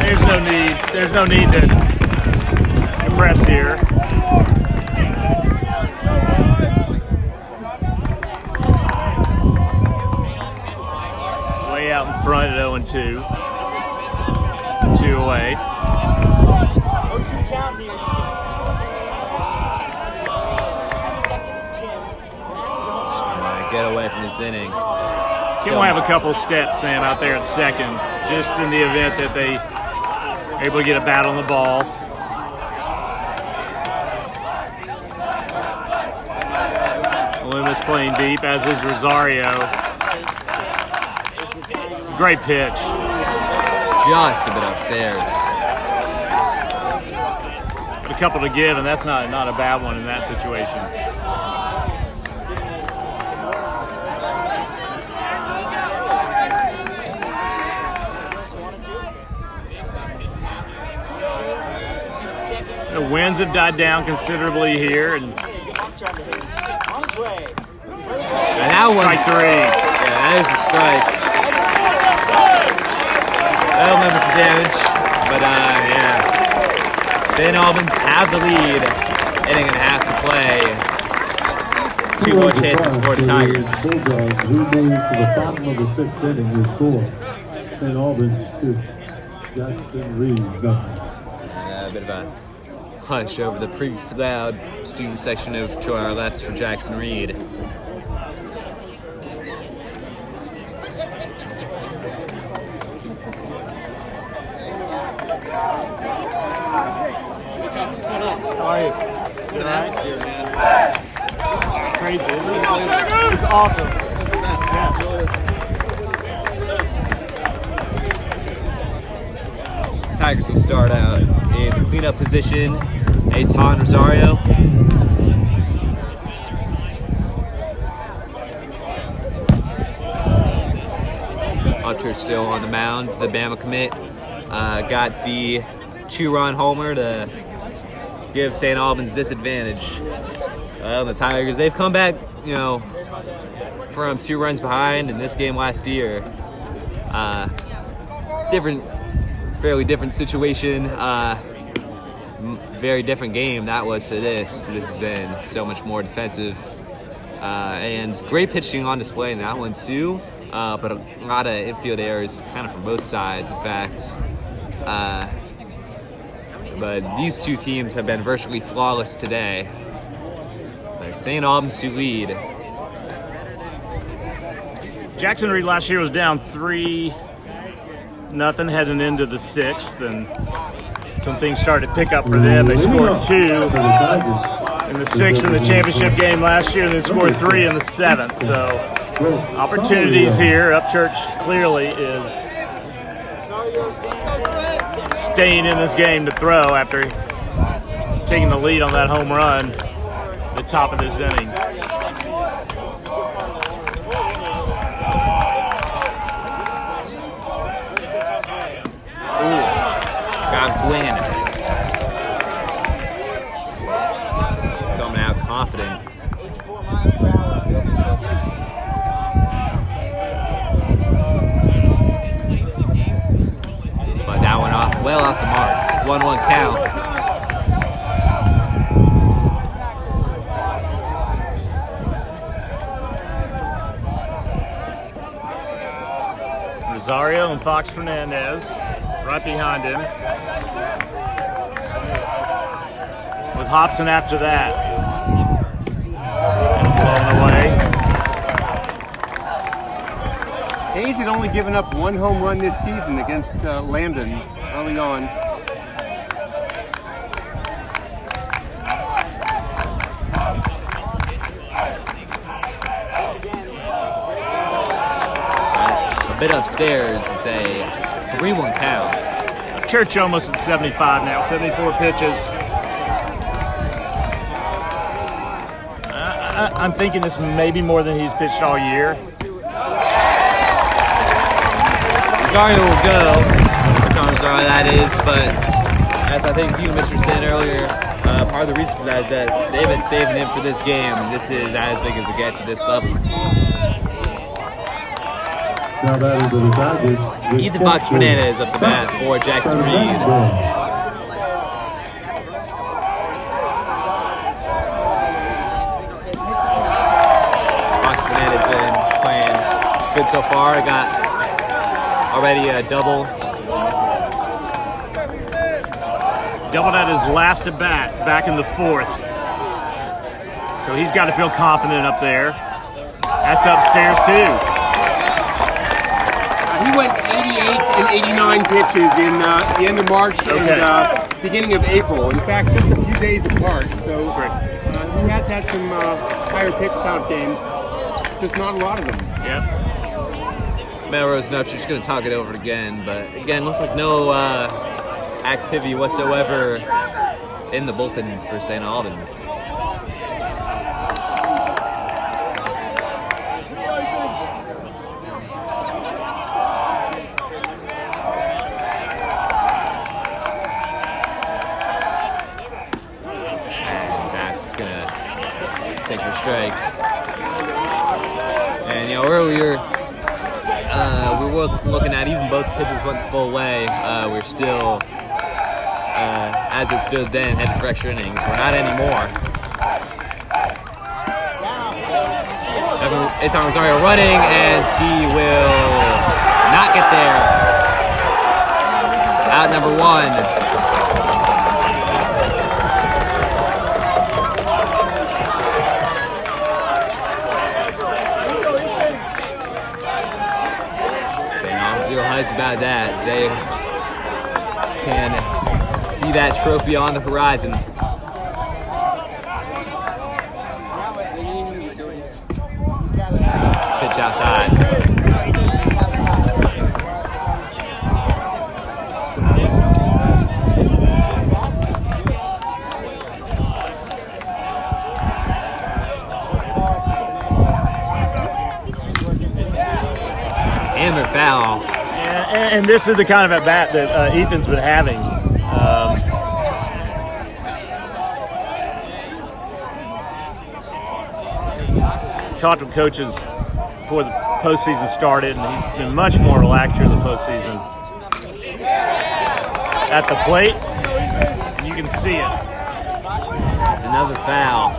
A: There's no need to compress here. Way out in front at 0-2. 2 away.
F: 0-2 count here. Second is Kim.
D: Get away from this inning.
A: Kim will have a couple steps, Sam, out there at second, just in the event that they are able to get a bat on the ball. Loomis playing deep, as is Rosario. Great pitch.
D: Just a bit upstairs.
A: Got a couple to give, and that's not a bad one in that situation. The winds have died down considerably here, and
F: On its way.
D: That one's
A: strike 3.
D: Yeah, that is a strike. That'll never for damage, but yeah. St. Albans have the lead. Inning and a half to play. 2 more chances for the Tigers.
B: Bulldogs, who moved to the bottom of the 6th inning with 4. St. Albans 6, Jackson Reed 9.
D: A bit of a hush over the previously loud student section of to our left for Jackson Reed.
A: How are you? Good atmosphere, man. It's crazy, isn't it? It's awesome.
D: Tigers will start out in the cleanup position. Aton Rosario. Upchurch still on the mound. The Bama commit got the 2-run homer to give St. Albans disadvantage. The Tigers, they've come back, from 2 runs behind in this game last year. Fairly different situation. Very different game that was to this. This has been so much more defensive. And great pitching on display in that one too. But a lot of infield errors kind of from both sides, in fact. But these two teams have been virtually flawless today. But St. Albans to lead.
A: Jackson Reed last year was down 3-0 heading into the 6th, and some things started to pick up for them. They scored 2 in the 6th in the championship game last year, and then scored 3 in the 7th. So opportunities here. Upchurch clearly is staying in this game to throw after taking the lead on that home run at the top of this inning.
D: Got him swinging. Coming out confident. But that one well off the mark. 1-1 count.
A: Rosario and Fox Fernandez right behind him, with Hobson after that. That's along the way.
C: Hayes had only given up 1 home run this season against Landon early on.
D: A bit upstairs, it's a 3-1 count.
A: Church almost at 75 now, 74 pitches. I'm thinking this may be more than he's pitched all year.
D: Rosario will go. It's on Rosario, that is, but as I think you, Mr. Sin, earlier, Part of the reason for that is that they've been saving him for this game. This is as big as it gets at this level.
B: Now batting to the Tigers.
D: Ethan Fox Fernandez up the bat for Jackson Reed. Fox Fernandez has been playing good so far. I got already a double.
A: Doubled at his last at bat, back in the 4th. So he's got to feel confident up there. That's upstairs too.
C: He went 88 and 89 pitches in the end of March and beginning of April. In fact, just a few days apart. So he has had some higher pitch count games, just not a lot of them.
A: Yep.
D: Melrose and Upchurch going to talk it over again, but again, looks like no activity whatsoever in the bullpen for St. Albans. Strike. And earlier we were looking at even both pitchers went the full way. We're still, as it stood then, headed for extra innings. We're not anymore. Eitan Rosario running, and he will not get there. Out number 1. About that, they can see that trophy on the horizon. Pitch outside. Hammer foul.
A: And this is the kind of at-bat that Ethan's been having. Talked to coaches before the postseason started, and he's been much more relaxed during the postseason. At the plate, you can see it.
D: It's another foul.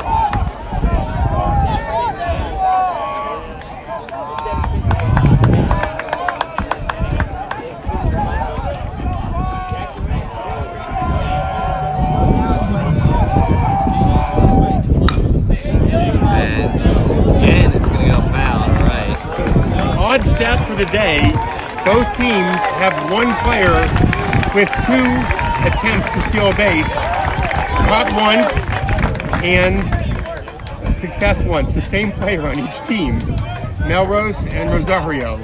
C: Odd stat for the day, both teams have one player with 2 attempts to steal a base, caught once and success once, the same player on each team, Melrose and Rosario.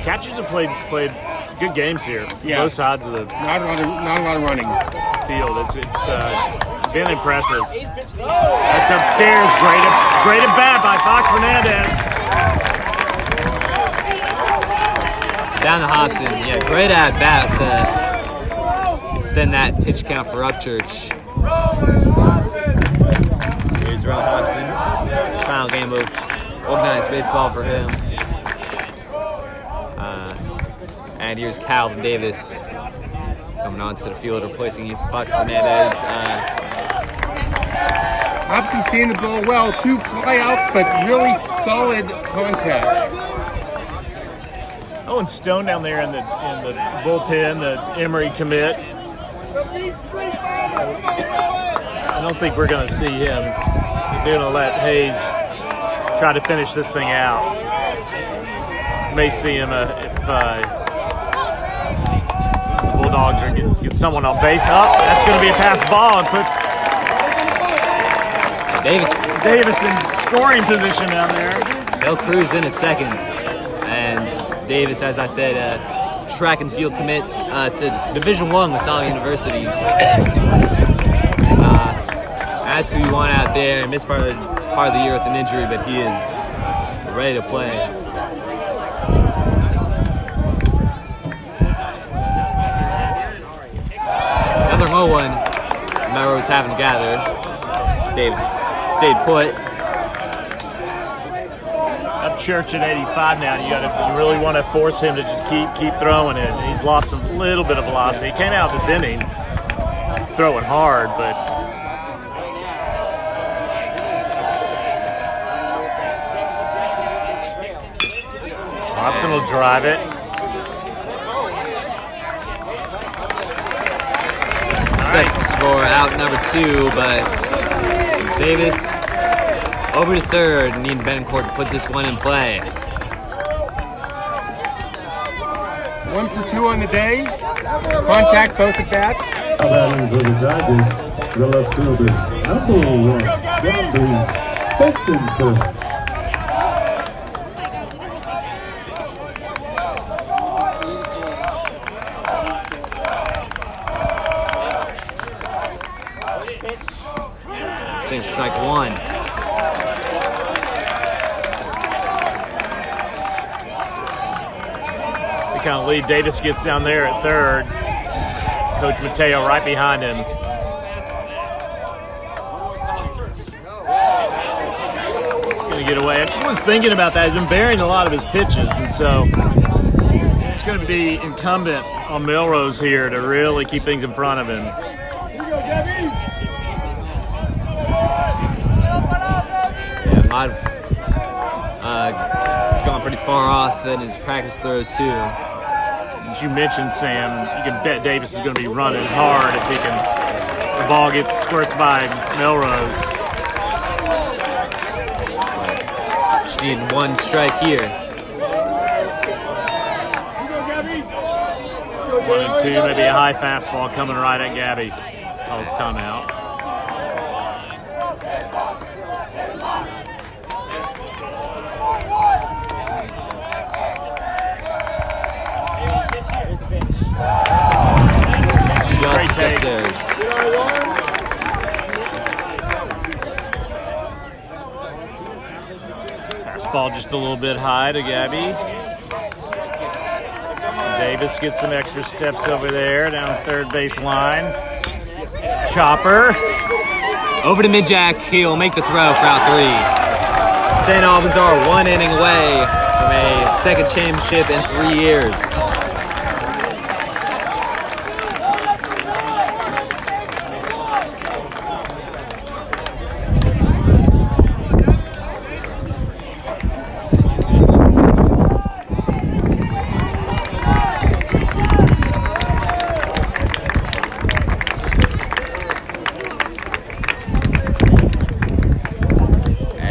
A: Catchers have played good games here, both sides of the
C: not a lot of running
A: field. It's been impressive. That's upstairs. Great at bat by Fox Fernandez.
D: Down to Hobson. Yeah, great at bat to extend that pitch count for Upchurch. Here's Ron Hobson. Final game of organized baseball for him. And here's Calvin Davis coming onto the field, replacing Ethan Fox Fernandez.
C: Hobson seeing the ball well, 2 flyouts, but really solid contact.
A: Oh, and Stone down there in the bullpen, the Emory commit. I don't think we're going to see him. They're going to let Hayes try to finish this thing out. May see him if the Bulldogs are get someone on base. Oh, that's going to be a pass ball and put Davis in scoring position down there.
D: They'll cruise in a second. And Davis, as I said, track and field commit to Division I, LaSalle University. That's who you want out there. Missed part of the year with an injury, but he is ready to play. another low one. Melrose haven't gathered. Davis stayed put.
A: Upchurch at 85 now. You really want to force him to just keep throwing it. He's lost a little bit of velocity. He came out this inning throwing hard, but Watson will drive it.
D: Sets for out number 2, but Davis over to third, needing Bencourt to put this one in play.
C: 1 for 2 on the day. Contact both at bats.
B: Batting for the Tigers, the left fielder, Albans, Dixon.
D: Same strike 1.
A: Kind of lead. Davis gets down there at third. Coach Mateo right behind him. He's going to get away. I just was thinking about that. He's been burying a lot of his pitches, and so it's going to be incumbent on Melrose here to really keep things in front of him.
D: Yeah, might have gone pretty far off in his practice throws too.
A: As you mentioned, Sam, you can bet Davis is going to be running hard if the ball squirts by Melrose.
D: Just need 1 strike here.
A: 1 and 2, maybe a high fastball coming right at Gabby. Calls timeout.
D: Just gets theirs.
A: Fastball just a little bit high to Gabby. Davis gets some extra steps over there down third base line. Chopper.
D: Over to Midjack. He'll make the throw for out 3. St. Albans are 1 inning away from a second championship in 3 years.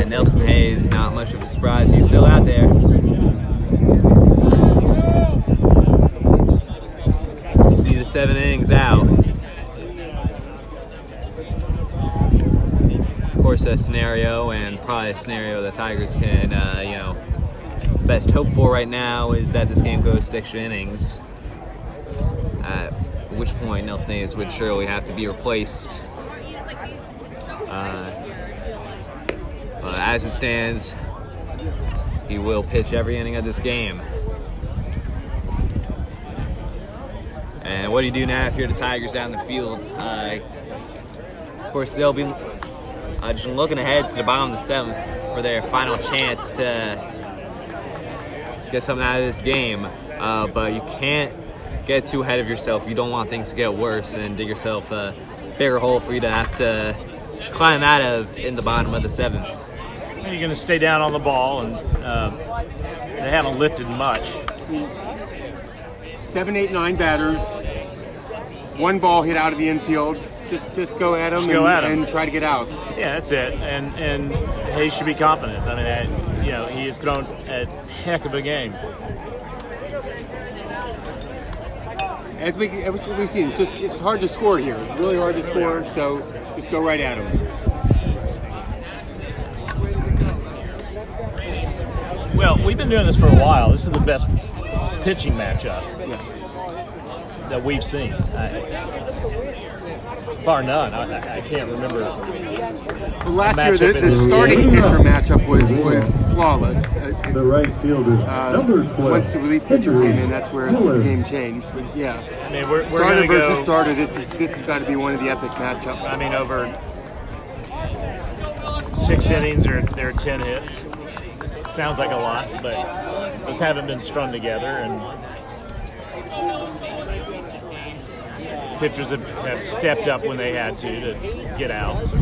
D: Nelson Hayes, not much of a surprise. He's still out there. See the 7 innings out. Of course, a scenario, and probably a scenario the Tigers can, best hope for right now is that this game goes to extra innings. At which point, Nelson Hayes would surely have to be replaced. As it stands, he will pitch every inning of this game. And what do you do now if you're the Tigers down the field? Of course, they'll be just looking ahead to the bottom of the 7th for their final chance to get something out of this game. But you can't get too ahead of yourself. You don't want things to get worse and dig yourself a bigger hole for you to have to climb out of in the bottom of the 7th.
A: You're going to stay down on the ball, and they haven't lifted much.
C: 7, 8, 9 batters. 1 ball hit out of the infield. Just go at him and try to get outs.
A: Yeah, that's it. And Hayes should be confident. I mean, he has thrown a heck of a game.
C: As we've seen, it's hard to score here. Really hard to score. So just go right at him.
A: Well, we've been doing this for a while. This is the best pitching matchup that we've seen. Bar none. I can't remember
C: Well, last year,
A: matchup
C: the
A: in-
C: starting pitcher matchup was flawless.
B: The right fielder, number 12.
C: Once the relief pitcher came in, that's where
B: Miller.
C: the game changed. But yeah,
A: I mean, we're
C: starter
A: going to
C: versus
A: go.
C: starter. This has got to be one of the epic matchups.
A: I mean, over 6 innings, there are 10 hits. Sounds like a lot, but those haven't been strung together, and pitchers have stepped up when they had to get outs.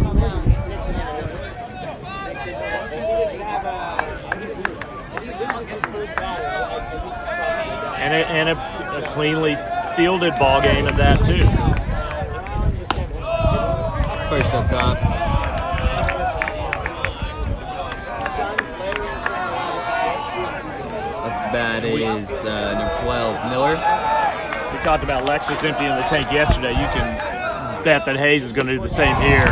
A: And a cleanly fielded ball game at that too.
D: First up top. Up to bat is number 12, Miller.
A: We talked about Lexus emptying the tank yesterday. You can bet that Hayes is going to do the same here.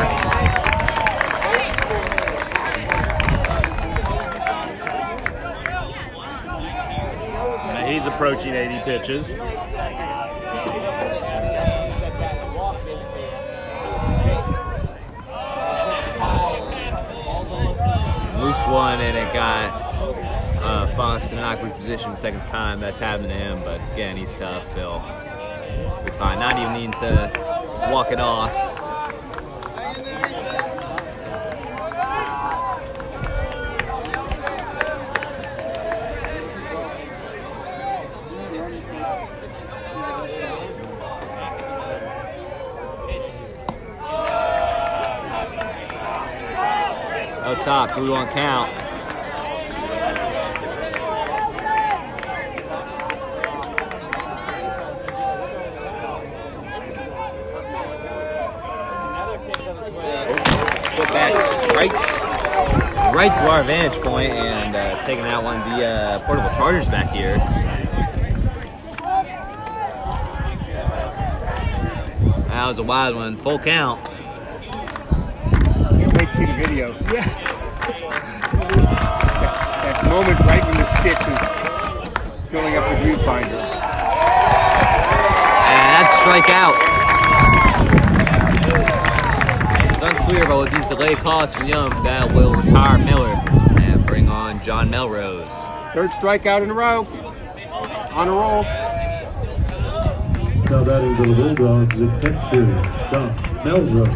A: Now he's approaching 80 pitches.
D: Loose one, and it got Fox in an awkward position the second time. That's happened to him, but again, he's tough. He'll be fine. Not even needing to walk it off. Up top, 3-1 count. Put back right to our vantage point and taking out one of the portable chargers back here. That was a wild one. Full count.
C: Can't wait to see the video. Yeah. That moment right when the stick is filling up the viewfinder.
D: And that's strikeout. It's unclear about what these delay calls from Young that will retire Miller and bring on John Melrose.
C: Third strikeout in a row. On a roll.
B: Now batting for the Bulldogs, the catcher, John Melrose.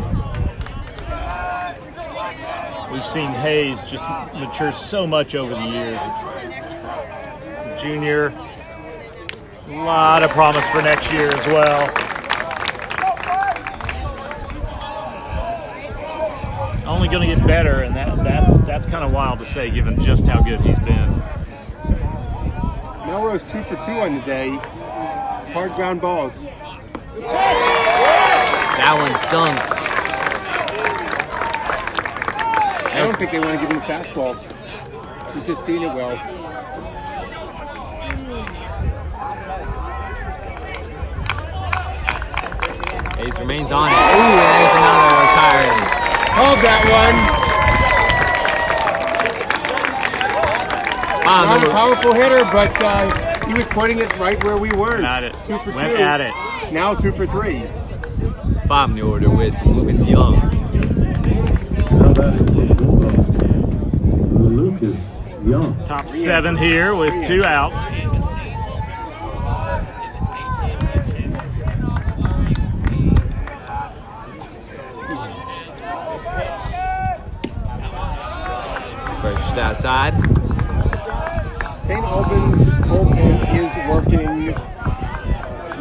A: We've seen Hayes just mature so much over the years. Junior, a lot of promise for next year as well. Only going to get better, and that's kind of wild to say given just how good he's been.
C: Melrose 2 for 2 on the day. Hard ground balls.
D: That one sunk.
C: I don't think they want to give him a fastball. He's just seen it well.
D: Hayes remains on it. Ooh, there's another retiring.
C: Called that one. Not a powerful hitter, but he was putting it right where we were.
A: Got it.
C: 2 for 2.
A: Went at it.
C: Now 2 for 3.
D: Bottom of the order with Lucas Young.
B: Now batting for the Bulldogs, Lucas Young.
A: Top 7 here with 2 outs.
D: First outside.
C: St. Albans bullpen is working.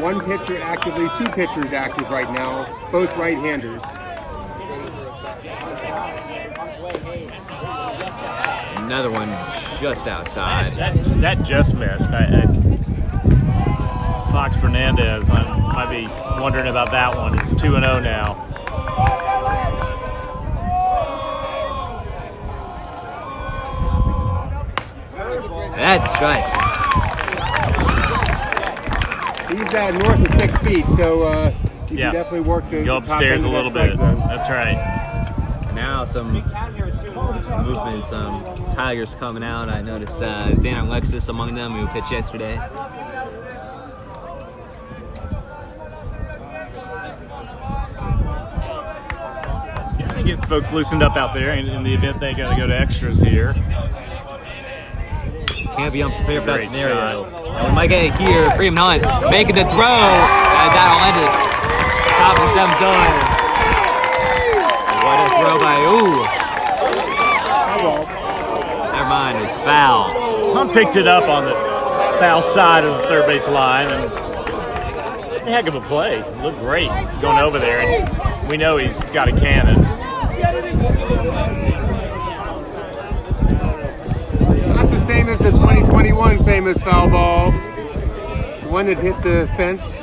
C: One pitcher actively, 2 pitchers active right now, both right-handers.
D: Another one just outside.
A: That just missed. Fox Fernandez might be wondering about that one. It's 2-0 now.
D: That's a strike.
C: He's north of 6 feet, so you
A: Yeah.
C: can definitely work the
A: Go
C: top
A: upstairs
C: end
A: a
C: of that
A: little
C: strike
A: bit.
C: zone.
A: That's right.
D: Now some movement, some Tigers coming out. I noticed Xander Lexus among them who pitched yesterday.
A: get folks loosened up out there in the event they got to go to extras here.
D: Can't be unprepared for that
A: Great
D: scenario. And we might get it here. Freeman Hunt making the throw, and that'll end it. Top of the 7th done. What a throw by Never mind, it was foul.
A: Hunt picked it up on the foul side of the third base line, and a heck of a play. It looked great going over there, and we know he's got a cannon.
C: Not the same as the 2021 famous foul ball, the one that hit the fence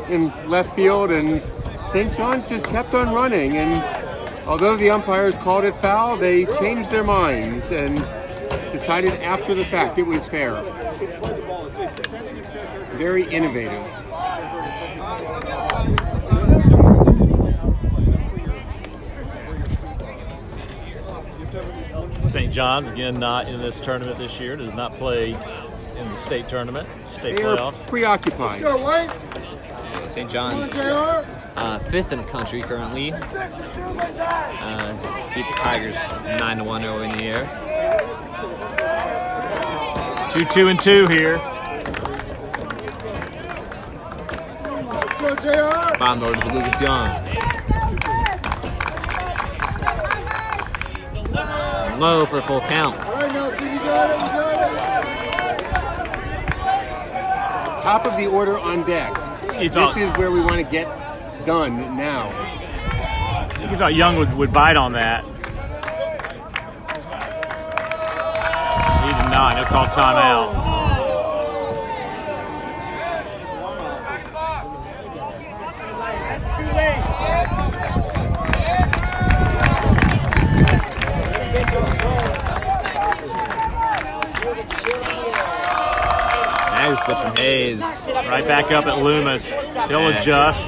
C: in left field, and St. John's just kept on running, and although the umpires called it foul, they changed their minds and decided after the fact it was fair. Very innovative.
A: St. John's, again, not in this tournament this year, does not play in the state tournament, state
C: They are
A: playoffs.
C: preoccupied.
D: St. John's 5th in the country currently. Beat the Tigers 9-1 early in the year.
A: 2-2-2 here.
D: Bottom order to Lucas Young. Low for a full count.
C: Top of the order on deck. This is where we want to get done now.
A: You thought Young would bite on that. He did not. He'll call timeout.
D: Now switch from Hayes.
A: Right back up at Loomis. He'll adjust.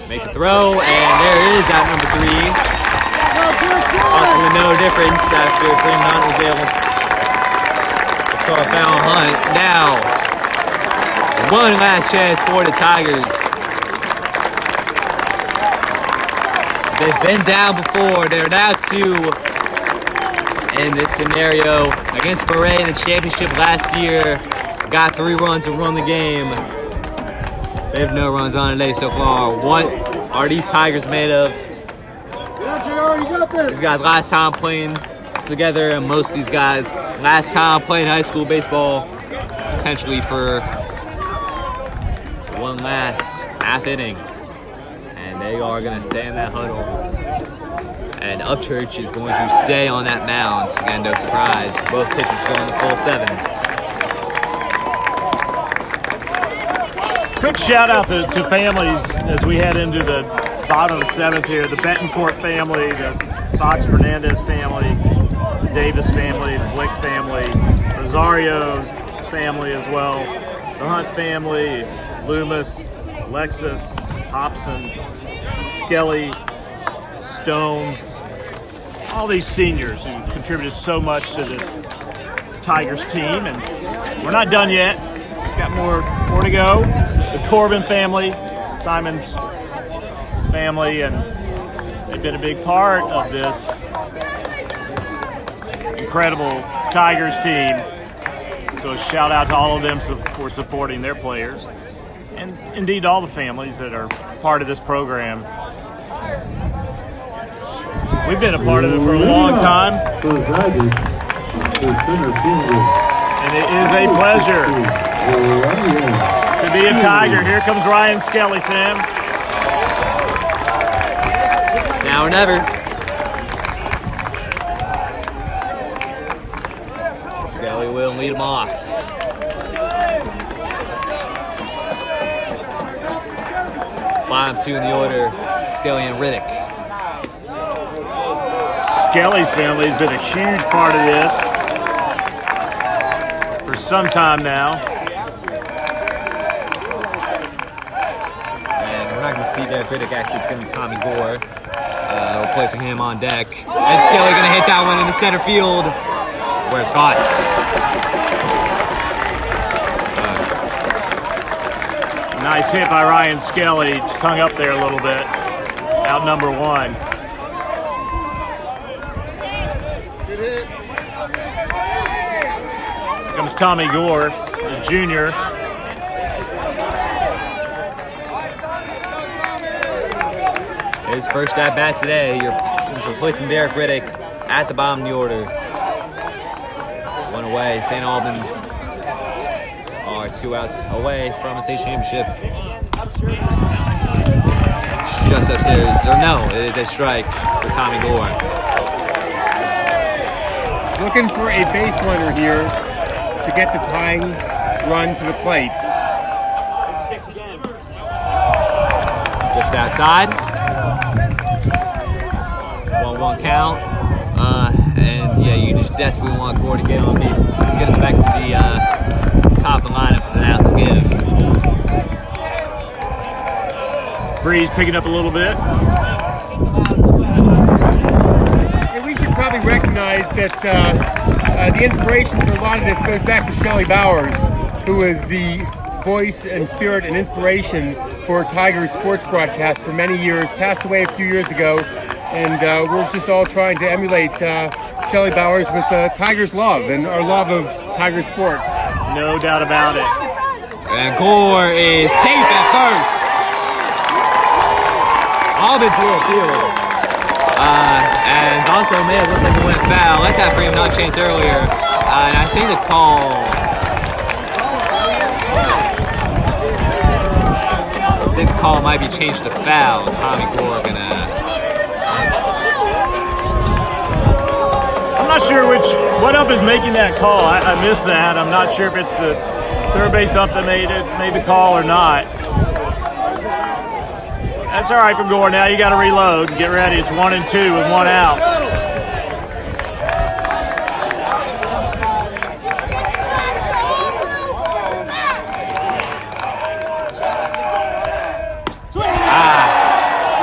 D: Make the throw, and there is at number 3. Ultimately no difference after Freeman Hunt was able to score a foul on Hunt. Now, one last chance for the Tigers. They've been down before. They're now 2 in this scenario against Beret in the championship last year. Got 3 runs to run the game. They have no runs on today so far. What are these Tigers made of? These guys last time playing together, and most of these guys last time playing high school baseball, potentially for one last half inning. And they are going to stay in that huddle. And Upchurch is going to stay on that mound. Again, no surprise. Both pitchers going the full 7.
A: Quick shout out to families as we head into the bottom of the 7th here. The Betancourt family, the Fox Fernandez family, the Davis family, the Blick family, Rosario family as well, the Hunt family, Loomis, Lexus, Hobson, Skelly, Stone, all these seniors who've contributed so much to this Tigers team. And we're not done yet. We've got more to go. The Corbin family, Simon's family, and they've been a big part of this incredible Tigers team. So a shout out to all of them for supporting their players, and indeed all the families that are part of this program. We've been a part of it for a long time, and it is a pleasure to be a Tiger. Here comes Ryan Skelly, Sam.
D: Now or never. Skelly will lead him off. Bottom 2 in the order, Skelly and Riddick.
A: Skelly's family has been a huge part of this for some time now.
D: And we're not going to see that Riddick. Actually, it's going to be Tommy Gore replacing him on deck. And Skelly going to hit that one in the center field where it's caught.
A: Nice hit by Ryan Skelly. Just hung up there a little bit. Out number 1. comes Tommy Gore, the junior.
D: His first at bat today. You're just replacing Derek Riddick at the bottom of the order. One away. St. Albans are 2 outs away from a state championship. Just upstairs. Or no, it is a strike for Tommy Gore.
C: Looking for a base runner here to get the tying run to the plate.
D: Just outside. 1-1 count. And yeah, you just desperately want Gore to get on base to get us back to the top of the lineup with an out to give.
A: Breeze picking up a little bit.
C: Yeah, we should probably recognize that the inspiration for a lot of this goes back to Shelley Bowers, who is the voice and spirit and inspiration for Tigers sports broadcast for many years, passed away a few years ago, and we're just all trying to emulate Shelley Bowers with Tigers love and our love of Tiger sports.
A: No doubt about it.
D: And Gore is safe at first. Albans will appeal it. And also, man, it looks like it went foul. Let that frame not chance earlier. And I think the call might be changed to foul. Tommy Gore gonna.
A: I'm not sure what ump is making that call. I missed that. I'm not sure if it's the third base ump that made the call or not. That's all right for Gore. Now you got to reload and get ready. It's 1 and 2 with 1 out.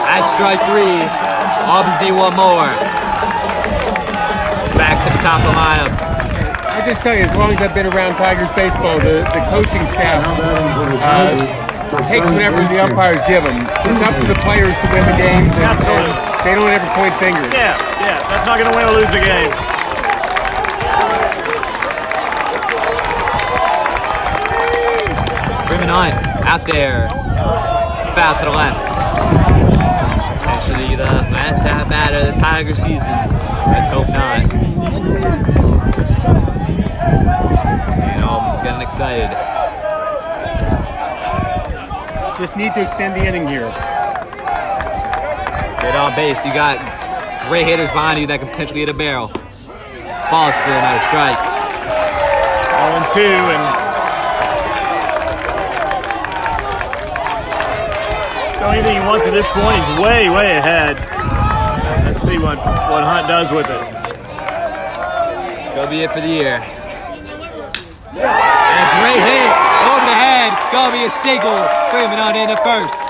D: That's strike 3. Albans need one more. Back to the top of the lineup.
C: I just tell you, as long as I've been around Tigers baseball, the coaching staff takes whatever the umpires give them. It's up to the players to win the games.
A: Absolutely.
C: They don't ever point fingers.
A: Yeah. That's not going to win or lose a game.
D: Freeman on, out there. Foul to the left. Potentially the last at bat of the Tiger season. Let's hope not. St. Albans getting excited.
C: Just need to extend the inning here.
D: Get on base. You got great hitters behind you that can potentially hit a barrel. Falls for another strike.
A: 0 and 2 and the only thing he wants at this point, he's way ahead. Let's see what Hunt does with it.
D: Gonna be it for the year. And a great hit over the head. Gonna be a single. Freeman on into first.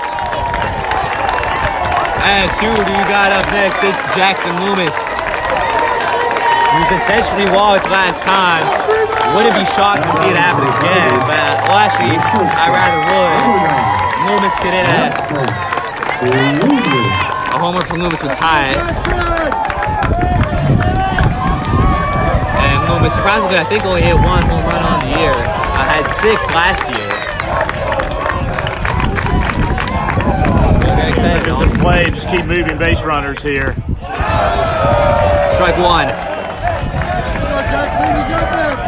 D: And who do you got up next? It's Jackson Loomis. He was intentionally walked last time. Wouldn't be shocked to see it happen again. But well, actually, I rather would. Loomis could hit a homer for Loomis would tie it. And Loomis, surprisingly, I think only hit 1 home run on the year. I had 6 last year.
A: Just in play, just keep moving base runners here.
D: Strike 1.
E: Jackson, you got this.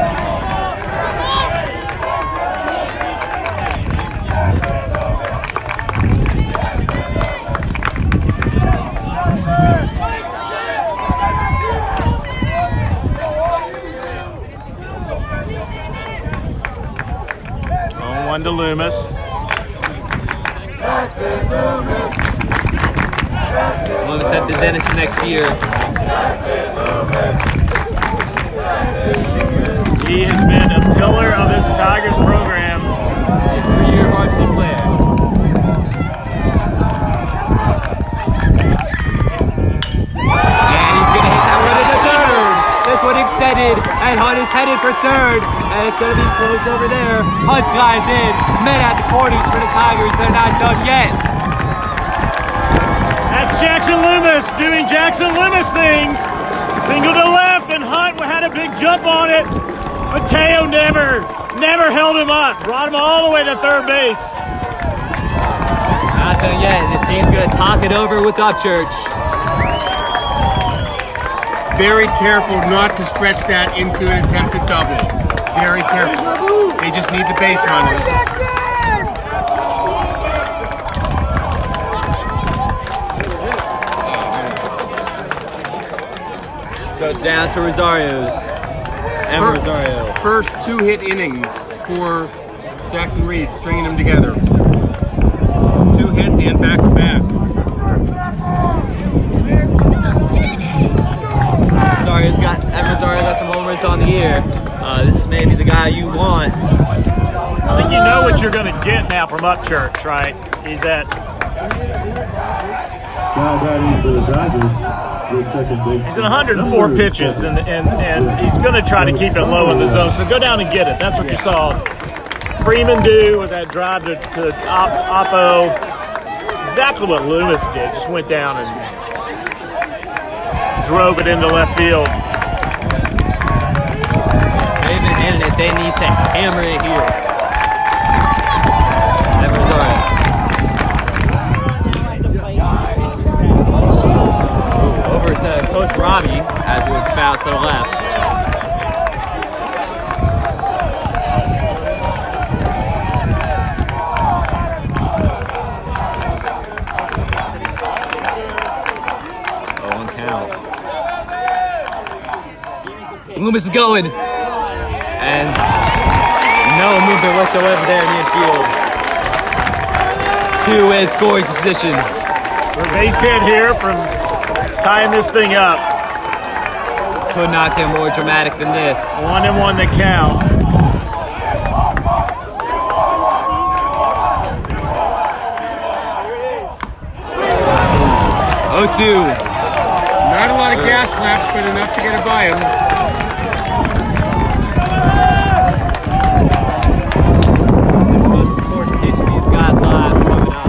A: 1 to Loomis.
D: Loomis head to Denison next year.
A: He has been a pillar of this Tigers program.
D: 3-year varsity player. And he's gonna hit that one into third. This one extended, and Hunt is headed for third, and it's gonna be close over there. Hunt slides in, men at the corners for the Tigers. They're not done yet.
A: That's Jackson Loomis doing Jackson Loomis things. Single to left, and Hunt had a big jump on it. Mateo never held him up. Brought him all the way to third base.
D: Not done yet. The team's gonna talk it over with Upchurch.
C: Very careful not to stretch that into an attempted double. Very careful. They just need the base runners.
D: So it's down to Rosario's. Emma Rosario.
C: First 2-hit inning for Jackson Reed, stringing them together. 2 hits and back-to-back.
D: Emma Rosario got some home runs on the year. This may be the guy you want.
A: I think you know what you're going to get now from Upchurch, right? He's at He's in 104 pitches, and he's going to try to keep it low in the zone. So go down and get it. That's what you saw Freeman do with that drive to Oppo. Exactly what Loomis did. Just went down and drove it into left field.
D: They've been hitting it. They need to hammer it here. Emma Rosario. Over to Coach Robbie as it was fouled to the left. One count. Loomis is going. And no movement whatsoever there in the infield. 2-in scoring position.
A: For a base hit here from tying this thing up.
D: Could not get more dramatic than this.
A: 1-1 the count.
D: Oh, 2.
C: Not a lot of gas left, but enough to get it by him.
D: The most important pitch in these guys' lives coming up.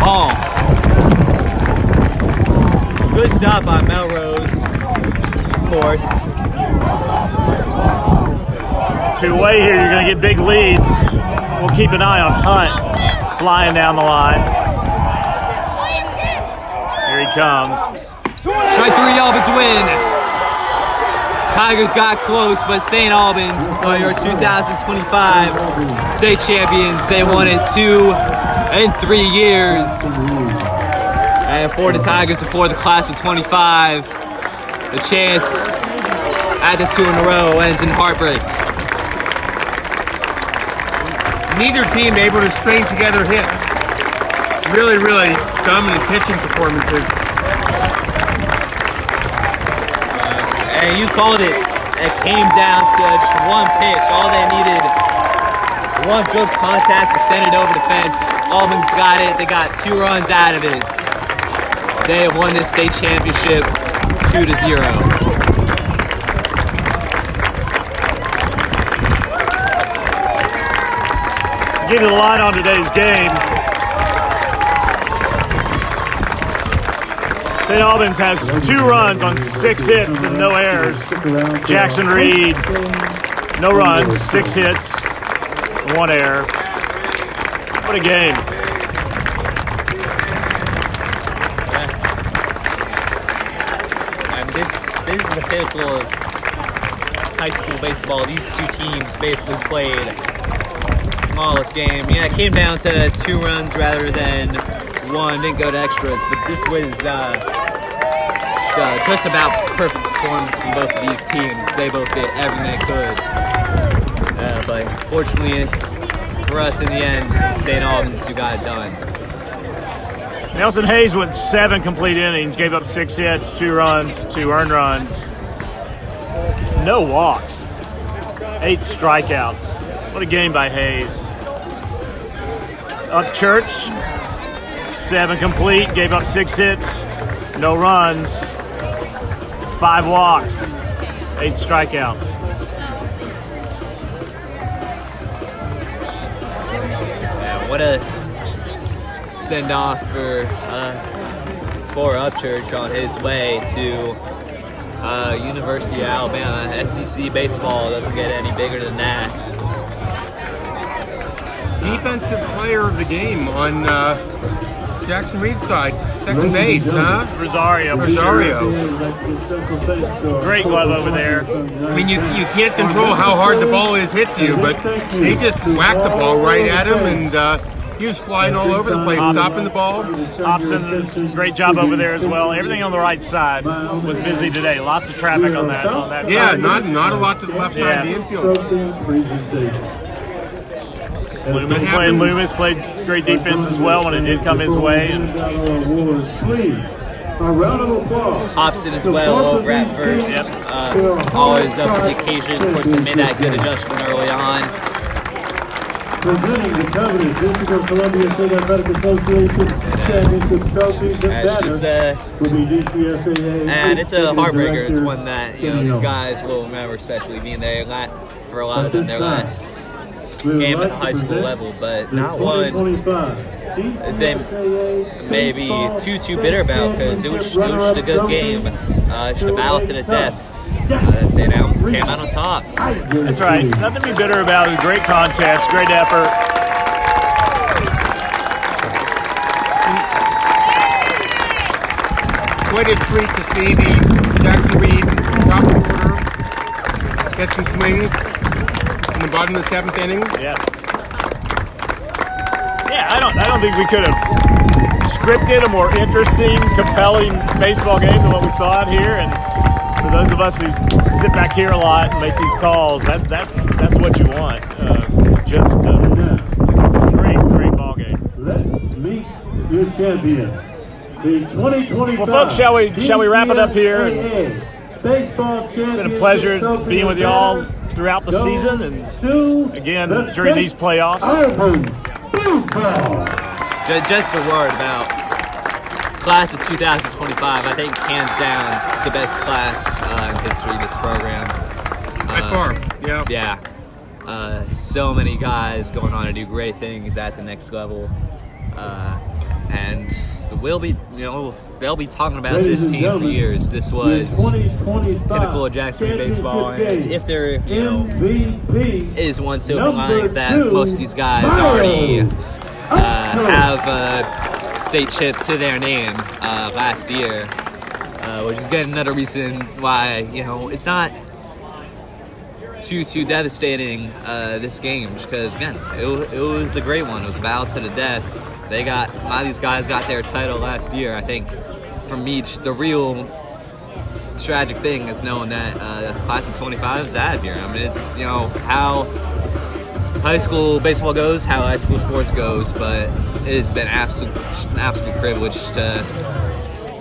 D: Ball. Good stop by Melrose, of course.
A: Two-way here, you're going to get big leads. We'll keep an eye on Hunt flying down the line. Here he comes.
D: Strike 3, Albans win. Tigers got close, but St. Albans are your 2025 state champions. They won it 2 in 3 years. And for the Tigers and for the class of 25, the chance at the 2 in a row ends in heartbreak.
C: Neither team able to string together hits. Really, really dominant pitching performances.
D: And you called it. It came down to just one pitch. All they needed, one good contact to send it over the fence. Albans got it. They got 2 runs out of it. They have won this state championship 2-0.
A: Give you the line on today's game. St. Albans has 2 runs on 6 hits and no errors. Jackson Reed, no runs, 6 hits, 1 error. What a game.
D: This is the pinnacle of high school baseball. These 2 teams basically played flawless game. Yeah, it came down to 2 runs rather than 1. Didn't go to extras, but this was just about perfect performance from both of these teams. They both did everything they could. But fortunately for us in the end, St. Albans who got it done.
A: Nelson Hayes went 7 complete innings, gave up 6 hits, 2 runs, 2 earned runs. No walks. 8 strikeouts. What a game by Hayes. Upchurch, 7 complete, gave up 6 hits, no runs, 5 walks, 8 strikeouts.
D: what a send off for Upchurch on his way to University of Alabama. SEC baseball doesn't get any bigger than that.
C: Defensive player of the game on Jackson Reed's side, second base, huh?
A: Rosario. Great glove over there.
C: I mean, you can't control how hard the ball is hit to you, but they just whacked the ball right at him, and he was flying all over the place, stopping the ball.
A: Hobson, great job over there as well. Everything on the right side was busy today. Lots of traffic on that
C: Yeah,
A: side.
C: not a lot to the left side of the infield.
A: Loomis played great defense as well when it did come his way. And
D: Hobson as well over at first. Always up for the occasion. Of course, they made that good adjustment early on.
B: Presenting the Covenant District of Columbia State Athletic Association championship trophies and banners will be DCSAA.
D: And it's a heartbreaker. It's one that these guys will remember, especially being there for a lot of them their last game at the high school level, but not one they may be too bitter about, because it was just a good game. Should have battled to the death. St. Albans came out on top.
A: That's right. Nothing to be bitter about. It was a great contest, great effort.
C: Quite a treat to see the Jackson Reed top order get some swings in the bottom of the 7th inning.
A: Yeah, I don't think we could have scripted a more interesting, compelling baseball game than what we saw out here. And for those of us who sit back here a lot and make these calls, that's what you want. Just a great ball game.
B: Let's meet your champions. The 2025.
A: Well, folks, shall we wrap it up here?
B: Baseball
A: It's been a pleasure being with y'all throughout the season, and again during these playoffs.
D: Just a word about class of 2025. I think hands down the best class in history of this program.
C: By far, yeah.
D: Yeah. So many guys going on to do great things at the next level, and they'll be talking about this team for years. This was pinnacle of Jackson Reed baseball, and if there is one silver lining, is that most of these guys already have a state chip to their name last year, which is again another reason why it's not too devastating this game, because again it was a great one. It was a battle to the death. A lot of these guys got their title last year. I think for me, the real tragic thing is knowing that class of 25 is out of here. I mean, it's how high school baseball goes, how high school sports goes, but it has been an absolute privilege to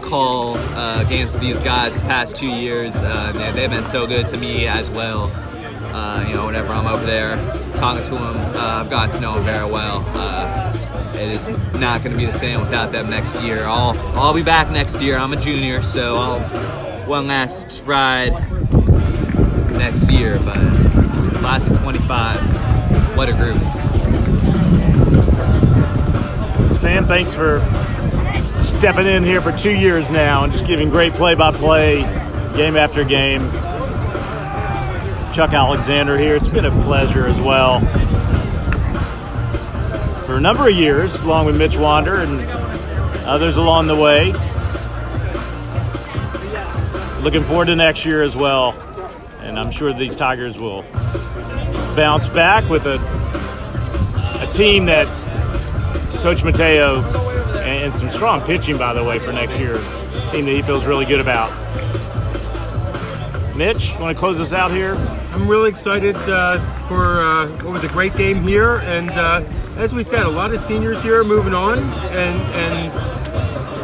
D: call games with these guys the past 2 years. They've been so good to me as well. Whenever I'm over there talking to them, I've gotten to know them very well. It is not going to be the same without them next year. I'll be back next year. I'm a junior, so I'll have one last ride next year. But class of 25, what a group.
A: Sam, thanks for stepping in here for 2 years now and just giving great play-by-play, game after game. Chuck Alexander here. It's been a pleasure as well. For a number of years, along with Mitch Wander and others along the way. Looking forward to next year as well. And I'm sure these Tigers will bounce back with a team that Coach Mateo, and some strong pitching, by the way, for next year. A team that he feels really good about. Mitch, want to close us out here?
C: I'm really excited for what was a great game here, and as we said, a lot of seniors here are moving on, and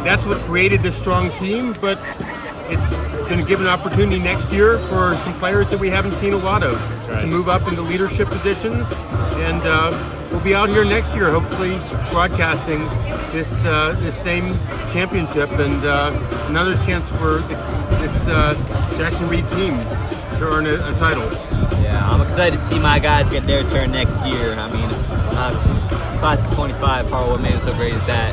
C: that's what created this strong team, but it's going to give an opportunity next year for some players that we haven't seen a lot of to move up into leadership positions, and we'll be out here next year hopefully broadcasting this same championship, and another chance for this Jackson Reed team to earn a title.
D: Yeah, I'm excited to see my guys get their turn next year. I mean, class of 25, part of what made it so great is that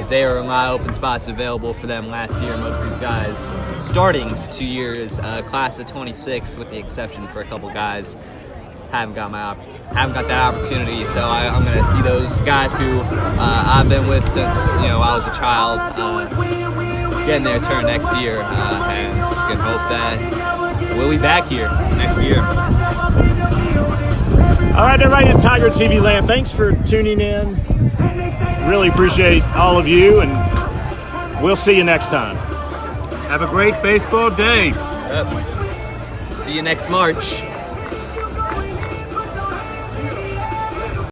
D: there are a lot of open spots available for them last year. Most of these guys starting for 2 years, class of 26 with the exception for a couple guys, haven't got that opportunity. So I'm going to see those guys who I've been with since I was a child getting their turn next year, and can hope that we'll be back here next year.
A: All right, everybody in Tiger TV land, thanks for tuning in. Really appreciate all of you, and we'll see you next time.
C: Have a great baseball day.
D: Yep. See you next March.